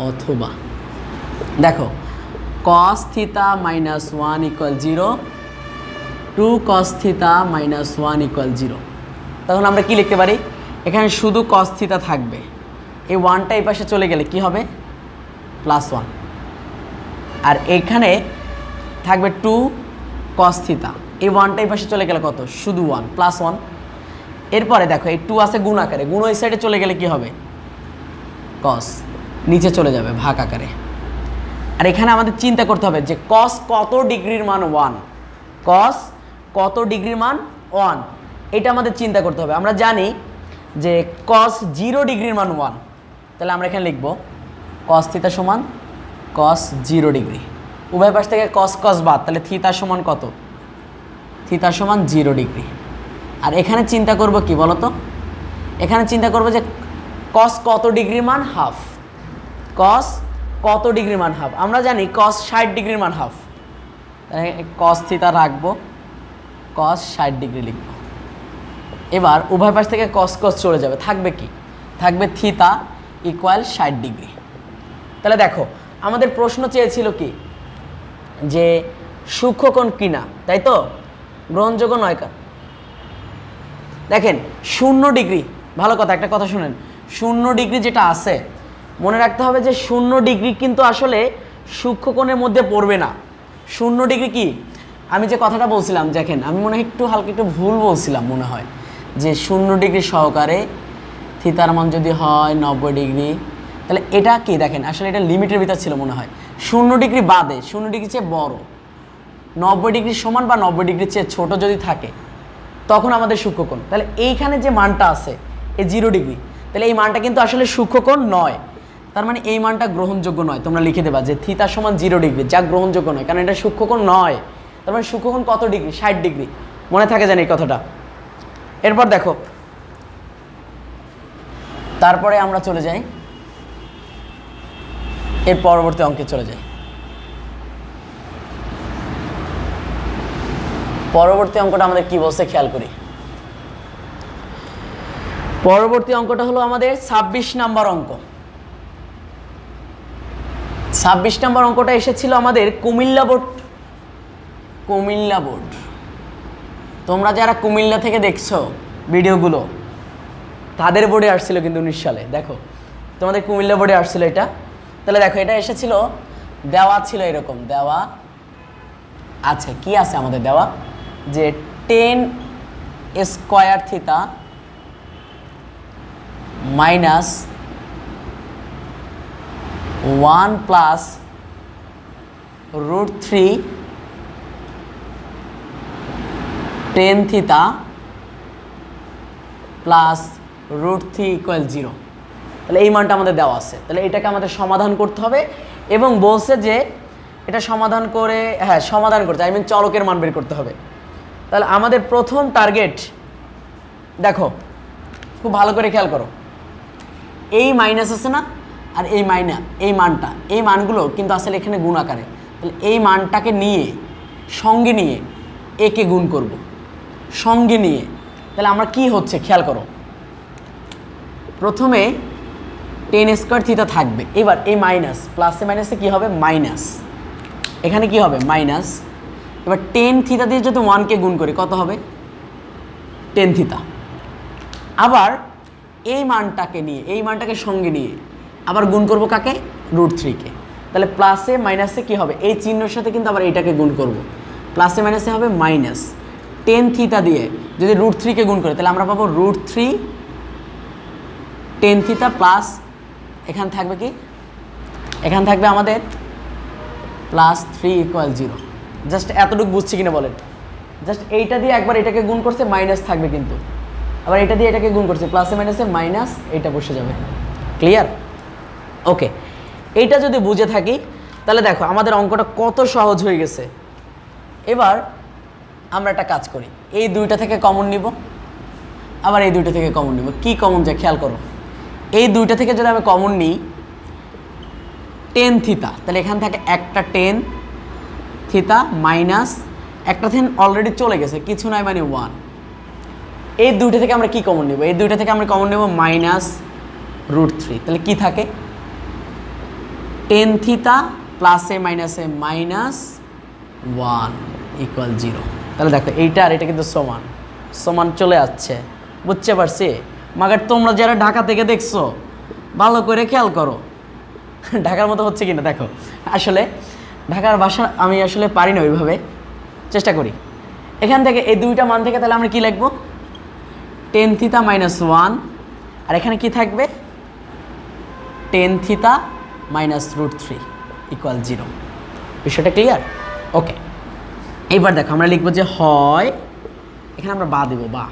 অথবা দেখো cos theta -1 equal 0, 2 cos theta -1 equal 0। তখন আমরা কি লিখতে পারি? এখানে শুধু cos থিটা থাকবে, এই 1টা এই পাশে চলে গেলে কি হবে? +1। আর এখানে থাকবে 2 cos থিটা, এই 1টা এই পাশে চলে গেলে কত? শুধু 1 +1। এরপরে দেখো এই 2 আছে গুণ আকারে, গুণ ওই সাইডে চলে গেলে কি হবে? cos নিচে চলে যাবে ভাগ আকারে। আর এখানে আমাদের চিন্তা করতে হবে যে cos কত ডিগ্রির মান 1, cos কত ডিগ্রির মান 1, এটা আমাদের চিন্তা করতে হবে। আমরা জানি যে cos 0 ডিগ্রির মান 1, তাহলে আমরা এখানে লিখব cos থিটা সমান cos 0 ডিগ্রি। উভয় পাশ থেকে cos cos বাদ, তাহলে থিটা সমান কত? থিটা সমান 0 ডিগ্রি। আর এখানে চিন্তা করব কি বলো তো? এখানে চিন্তা করব যে cos কত ডিগ্রির মান হাফ, cos কত ডিগ্রির মান হাফ। আমরা জানি cos 60 ডিগ্রির মান হাফ, তাহলে cos থিটা রাখবো, cos 60 ডিগ্রি লিখব। এবার উভয় পাশ থেকে cos cos চলে যাবে, থাকবে কি? থাকবে থিটা ইকুয়াল 60 ডিগ্রি। তাহলে দেখো আমাদের প্রশ্ন চেয়েছিল কি যে সূক্ষ্মকোণ কিনা, তাই তো? গ্রহণযোগ্য নয়। দেখেন 0 ডিগ্রি, ভালো কথা, একটা কথা শুনেন, 0 ডিগ্রি যেটা আছে মনে রাখতে হবে যে 0 ডিগ্রি কিন্তু আসলে সূক্ষ্মকোণের মধ্যে পড়বে না। 0 ডিগ্রি কি? আমি যে কথাটা বলছিলাম, দেখেন আমি মনে হয় একটু হালকা একটু ভুল বলছিলাম মনে হয়, যে 0 ডিগ্রি সহকারে থিতার মান যদি হয় 90 ডিগ্রি, তাহলে এটা কি? দেখেন আসলে এটা লিমিটের ভিতর ছিল মনে হয়। 0 ডিগ্রি বাদে, 0 ডিগ্রি চেয়ে বড়, 90 ডিগ্রি সমান বা 90 ডিগ্রির চেয়ে ছোট যদি থাকে তখন আমাদের সূক্ষ্মকোণ। তাহলে এইখানে যে মানটা আছে এই 0 ডিগ্রি, তাহলে এই মানটা কিন্তু আসলে সূক্ষ্মকোণ নয়, তার মানে এই মানটা গ্রহণযোগ্য নয়। তোমরা লিখে দেবা যে থিতা সমান 0 ডিগ্রি, যা গ্রহণযোগ্য নয়, কারণ এটা সূক্ষ্মকোণ নয়। তার মানে সূক্ষ্মকোণ কত ডিগ্রি? 60 ডিগ্রি। মনে থাকে জানি এই কথাটা। এরপর দেখো তারপরে আমরা চলে যাই এর পরবর্তী অঙ্কে চলে যাই। পরবর্তী অঙ্কটা আমাদের কি বলছে খেয়াল করি। পরবর্তী অঙ্কটা হলো আমাদের 26 নাম্বার অঙ্ক। 26 নাম্বার অঙ্কটা এসেছিল আমাদের কুমিল্লা বোর্ড। কুমিল্লা বোর্ড, তোমরা যারা কুমিল্লা থেকে দেখছো ভিডিওগুলো তাদের বোর্ডে আসছিল কিন্তু 19 সালে। দেখো তোমাদের কুমিল্লা বোর্ডে আসছিল এটা। তাহলে দেখো এটা এসেছিল, দেওয়া ছিল এরকম, দেওয়া আছে কি আছে আমাদের দেওয়া যে 10 square theta minus 1 plus √3 10 theta plus √3 equal 0। তাহলে এই মানটা আমাদের দেওয়া আছে। তাহলে এটাকে আমাদের সমাধান করতে হবে এবং বলছে যে এটা সমাধান করে, হ্যাঁ সমাধান করতে, আই মিন চলকের মান বের করতে হবে। তাহলে আমাদের প্রথম টার্গেট, দেখো খুব ভালো করে খেয়াল করো, এই মাইনাস আছে না, আর এই এই মানটা, এই মানগুলো কিন্তু আসলে এখানে গুণ আকারে। তাহলে এই মানটাকে নিয়ে সঙ্গে নিয়ে একে গুণ করব, সঙ্গে নিয়ে। তাহলে আমরা কি হচ্ছে খেয়াল করো, প্রথমে 10 স্কয়ার থিটা থাকবে, এবার এই মাইনাস প্লাসে মাইনাসে কি হবে? মাইনাস, এখানে কি হবে? মাইনাস। এবার 10 থিটা দিয়ে যদি 1কে গুণ করি কত হবে? 10 থিটা। আবার এই মানটাকে সঙ্গে নিয়ে আবার গুণ করব কাকে? √3-কে। তাহলে প্লাসে মাইনাসে কি হবে? এই চিহ্নের সাথে কিন্তু আবার এইটাকে গুণ করব। প্লাসে মাইনাসে হবে মাইনাস টেন থিতা দিয়ে যদি √3-কে গুণ করে তাহলে আমরা পাবো √3 টেন থিতা প্লাস এখানে থাকবে কি? এখানে থাকবে আমাদের +3 = 0। জাস্ট এতটুকু বুঝছি কিনা বলেন? জাস্ট এইটা দিয়ে একবার এটাকে গুণ করছে মাইনাস থাকবে, কিন্তু আবার এটা দিয়ে এটাকে গুণ করছে প্লাসে মাইনাসে মাইনাস, এইটা বসে যাবে। ক্লিয়ার? ওকে, এইটা যদি বুঝে থাকি তাহলে দেখো আমাদের অঙ্কটা কত সহজ হয়ে গেছে। এবার আমরা একটা কাজ করি, এই দুইটা থেকে কমন নিব, আবার এই দুইটা থেকে কমন নিব। কি কমন যায় খেয়াল করো, এই দুইটা থেকে যদি আমি কমন নিই টেন থিতা, তাহলে এখান থেকে একটা টেন থিতা মাইনাস একটা থিন অলরেডি চলে গেছে, কিছু নাই মানে 1। এই দুইটা থেকে আমরা কি কমন নেব? এই দুইটা থেকে আমরা কমন নেব -√3। তাহলে কি থাকে? টেন থিতা প্লাসে মাইনাসে -1 = 0। তাহলে দেখো এইটা আর এটা কিন্তু সমান সমান চলে আসছে, বুঝতে পারছি? মাগার তোমরা যারা ঢাকা থেকে দেখছো ভালো করে খেয়াল করো ঢাকার মতো হচ্ছে কিনা দেখো। আসলে ঢাকার ভাষা আমি আসলে পারি না ওইভাবে, চেষ্টা করি। এখান থেকে এই দুইটা মান থেকে তাহলে আমরা কি লিখব? টেন থিতা -1, আর এখানে কি থাকবে? টেন থিতা -√3 = 0। বিষয়টা ক্লিয়ার? ওকে, এইবার দেখো আমরা লিখবো যে হয়, এখানে আমরা বা দেব, বা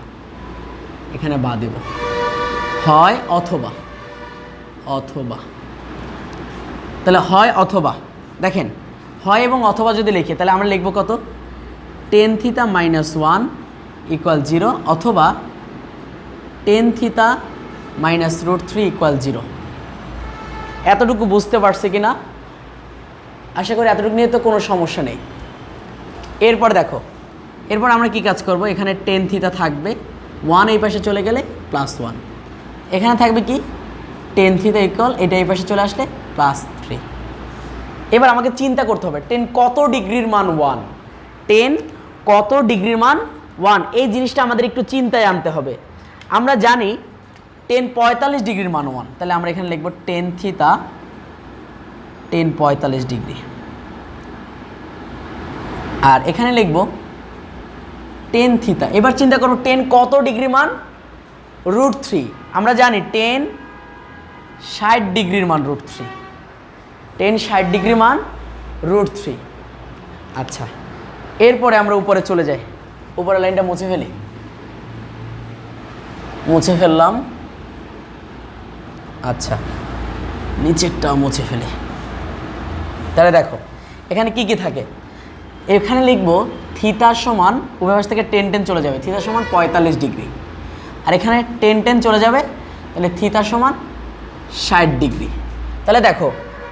এখানে বা দেব, হয় অথবা, অথবা। তাহলে হয় অথবা, দেখেন হয় এবং অথবা যদি লিখি তাহলে আমরা লিখবো কত? টেন থিতা -1 = 0 অথবা টেন থিতা -√3 = 0। এতটুকু বুঝতে পারছি কিনা? আশা করি এতটুকু নিয়ে তো কোনো সমস্যা নেই। এরপর দেখো, এরপর আমরা কি কাজ করব? এখানে টেন থিতা থাকবে, 1 এই পাশে চলে গেলে +1, এখানে থাকবে কি? টেন থিতা ইকুয়াল এটা এই পাশে চলে আসলে +3। এবার আমাকে চিন্তা করতে হবে টেন কত ডিগ্রির মান 1, টেন কত ডিগ্রির মান 1, এই জিনিসটা আমাদের একটু চিন্তায় আনতে হবে। আমরা জানি টেন 45 ডিগ্রির মান 1, তাহলে আমরা এখানে লিখব টেন থিতা 45 ডিগ্রি, আর এখানে লিখব টেন থিতা। এবার চিন্তা করো টেন কত ডিগ্রি মান? √3। আমরা জানি টেন 60 ডিগ্রির মান √3, টেন 60 ডিগ্রি মান √3। আচ্ছা, এরপরে আমরা উপরে চলে যাই, উপরের লাইনটা মুছে ফেলি, মুছে ফেললাম। আচ্ছা, নিচেরটাও মুছে ফেলি। তাহলে দেখো এখানে কি কি থাকে? এখানে লিখবো থিতা সমান, উভয় পাশ থেকে টেন চলে যাবে, থিতা সমান 45 ডিগ্রি, আর এখানে টেন চলে যাবে, তাহলে থিতা সমান 60 ডিগ্রি। তাহলে দেখো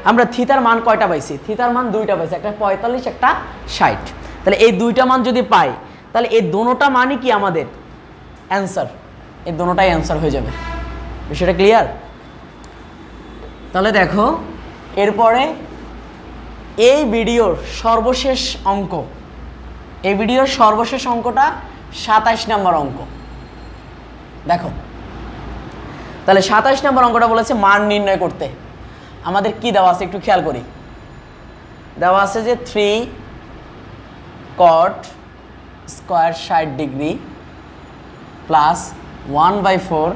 আমরা থিতার মান কয়টা পাইছি? থিতার মান দুইটা পাইছি, একটা 45 একটা 60। তাহলে এই দুইটা মান যদি পাই তাহলে এই দোনোটা মানই কি আমাদের অ্যান্সার, এই দোনোটাই অ্যান্সার হয়ে যাবে। বিষয়টা ক্লিয়ার? তাহলে দেখো এরপরে এই ভিডিওর সর্বশেষ অঙ্ক, এই ভিডিওর সর্বশেষ অঙ্কটা 27 নম্বর অঙ্ক। দেখো তাহলে 27 নম্বর অঙ্কটা বলেছে মান নির্ণয় করতে। আমাদের কি দেওয়া আছে একটু খেয়াল করি। দেওয়া আছে যে 3 cot square 60 degree plus 1/4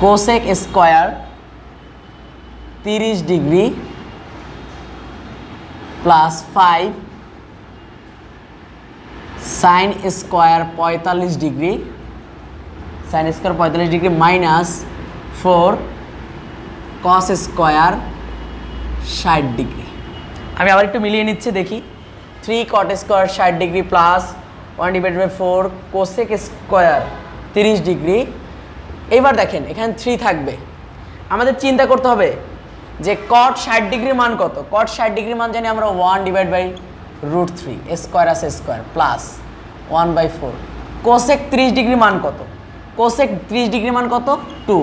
cosec square 30 degree plus 5 sine square 45 degree, sine square 45 degree minus 4 cos square 60 degree. আমি আবার একটু মিলিয়ে নিচ্ছি, দেখি। 3 cot square 60 degree plus 1/4 cosec square 30 degree. এবার দেখেন এখানে 3 থাকবে, আমাদের চিন্তা করতে হবে যে cot 60 ডিগ্রির মান কত। cot 60 ডিগ্রির মান জানি আমরা 1/√3, স্কোয়ার আছে স্কোয়ার প্লাস 1/4। কোসেক 30 ডিগ্রির মান কত? কোসেক 30 ডিগ্রির মান কত? 2,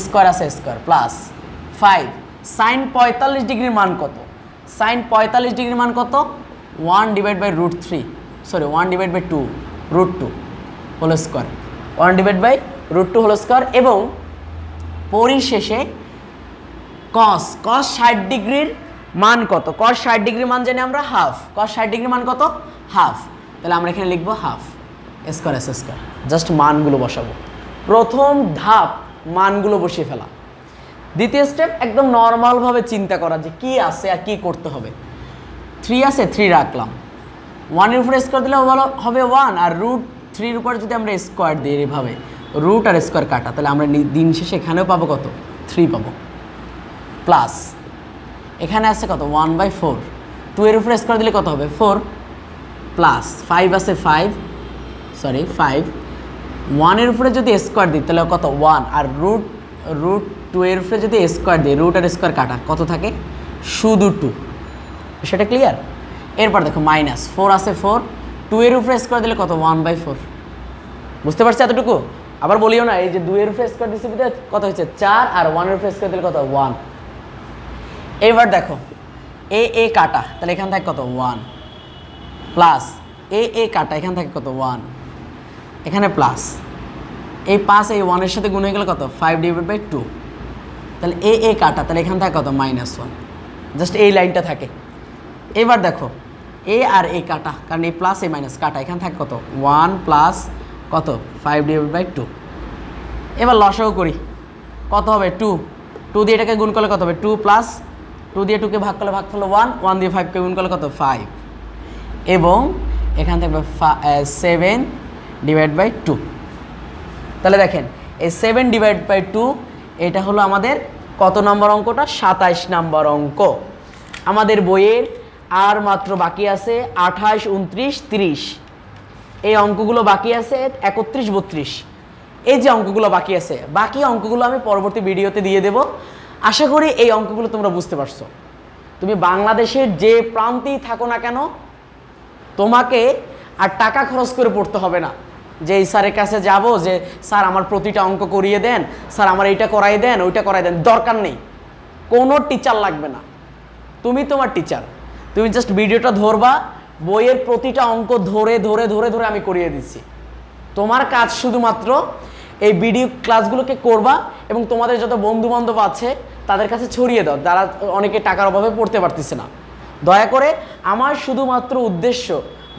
স্কোয়ার আছে স্কোয়ার প্লাস 5। সাইন 45 ডিগ্রির মান কত? সাইন 45 ডিগ্রির মান কত? 1/√3, sorry 1/2 √2 whole square 1/√2 whole square এবং পরিশেষে কস 60 ডিগ্রির মান কত? কস 60 ডিগ্রির মান জানি আমরা হাফ। কস 60 ডিগ্রির মান কত? হাফ। তাহলে আমরা এখানে লিখবো half square S square. Just মানগুলো বসাবো। প্রথম ধাপ মানগুলো বসিয়ে ফেলা। দ্বিতীয় স্টেপ একদম নর্মালভাবে চিন্তা করা যে কি আছে আর কি করতে হবে। 3 আছে, 3 রাখলাম। 1-এর উপরে স্কোয়ার দিলে হবে 1, আর √3-র উপরে যদি আমরা স্কোয়ার দিই এইভাবে রুট আর স্কোয়ার কাটা, তাহলে আমরা দিন শেষে এখানেও পাবো কত? 3 পাবো। প্লাস এখানে আছে কত? 1/4। 2-এর উপরে স্কোয়ার দিলে কত হবে? 4 প্লাস 5 আছে 5 1-এর উপরে যদি স্কোয়ার দিই তাহলে কত? 1, আর √2-এর উপরে যদি স্কোয়ার দিই রুট আর স্কোয়ার কাটা কত থাকে? শুধু 2। সেটা ক্লিয়ার? এরপর দেখো মাইনাস 4 আছে 4, 2-এর উপরে স্কোয়ার দিলে কত? 1/4। বুঝতে পারছি এতটুকু? আবার বলিও না, এই যে 2-এর উপরে স্কোয়ার দিচ্ছে কত হচ্ছে? 4, আর 1-এর উপরে স্কোয়ার দিলে কত? 1। এবার দেখো এ কাটা, তাহলে এখান থেকে কত? 1 প্লাস এ কাটা, এখান থেকে কত? 1, এখানে প্লাস এই 5 এই 1-এর সাথে গুণ হয়ে গেলে কত? 5/2। তাহলে এ কাটা, তাহলে এখান থেকে কত? -1। জাস্ট এই লাইনটা থাকে। এবার দেখো এ আর এ কাটা, কারণ এই প্লাস এই মাইনাস কাটা, এখান থেকে কত? 1 প্লাস কত? 5/2। এবার লসাগু করি, কত হবে? 2 দিয়ে এটাকে গুণ করলে কত হবে? 2 প্লাস 2 দিয়ে 2কে ভাগ করলে 1 দিয়ে 5কে গুণ করলে কত? 5, এবং এখান থেকে 7/2। তাহলে দেখেন এই 7/2 এটা হলো আমাদের কত নম্বর অঙ্কটা? 27 নম্বর অঙ্ক। আমাদের বইয়ের আর মাত্র বাকি আছে 28, 29, 30। এই অঙ্কগুলো বাকি আছে 31, 32। এই যে অঙ্কগুলো বাকি আছে, বাকি অঙ্কগুলো আমি পরবর্তী ভিডিওতে দিয়ে দেব। আশা করি এই অঙ্কগুলো তোমরা বুঝতে পারছো। তুমি বাংলাদেশের যে প্রান্তেই থাকো না কেন, তোমাকে আর টাকা খরচ করে পড়তে হবে না যে এই স্যারের কাছে যাব যে স্যার আমার প্রতিটা অঙ্ক করিয়ে দেন, স্যার আমার এইটা করাই দেন, ওইটা করাই দেন। দরকার নেই, কোনো টিচার লাগবে না। তুমি তোমার টিচার। তুমি জাস্ট ভিডিওটা ধরবা, বইয়ের প্রতিটা অঙ্ক ধরে ধরে ধরে ধরে আমি করিয়ে দিচ্ছি। তোমার কাজ শুধুমাত্র এই ভিডিও ক্লাসগুলোকে করবা এবং তোমাদের যত বন্ধু বান্ধব আছে তাদের কাছে ছড়িয়ে দাও, যারা অনেকে টাকার অভাবে পড়তে পারতেছে না। দয়া করে আমার শুধুমাত্র উদ্দেশ্য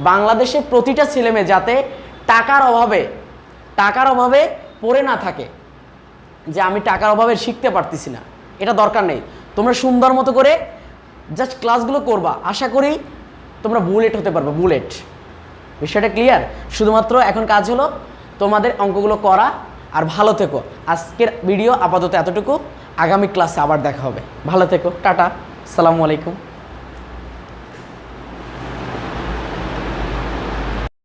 বাংলাদেশের প্রতিটা ছেলেমেয়ে যাতে টাকার অভাবে পড়ে না থাকে, যে আমি টাকার অভাবে শিখতে পারতেছি না, এটা দরকার নেই। তোমরা সুন্দর মতো করে জাস্ট ক্লাসগুলো করবা, আশা করি তোমরা বুলেট হতে পারবে, বুলেট। বিষয়টা ক্লিয়ার? শুধুমাত্র এখন কাজ হলো তোমাদের অঙ্কগুলো করা, আর ভালো থেকো। আজকের ভিডিও আপাতত এতটুকু, আগামী ক্লাসে আবার দেখা হবে। ভালো থেকো, টাটা, আসসালামু আলাইকুম।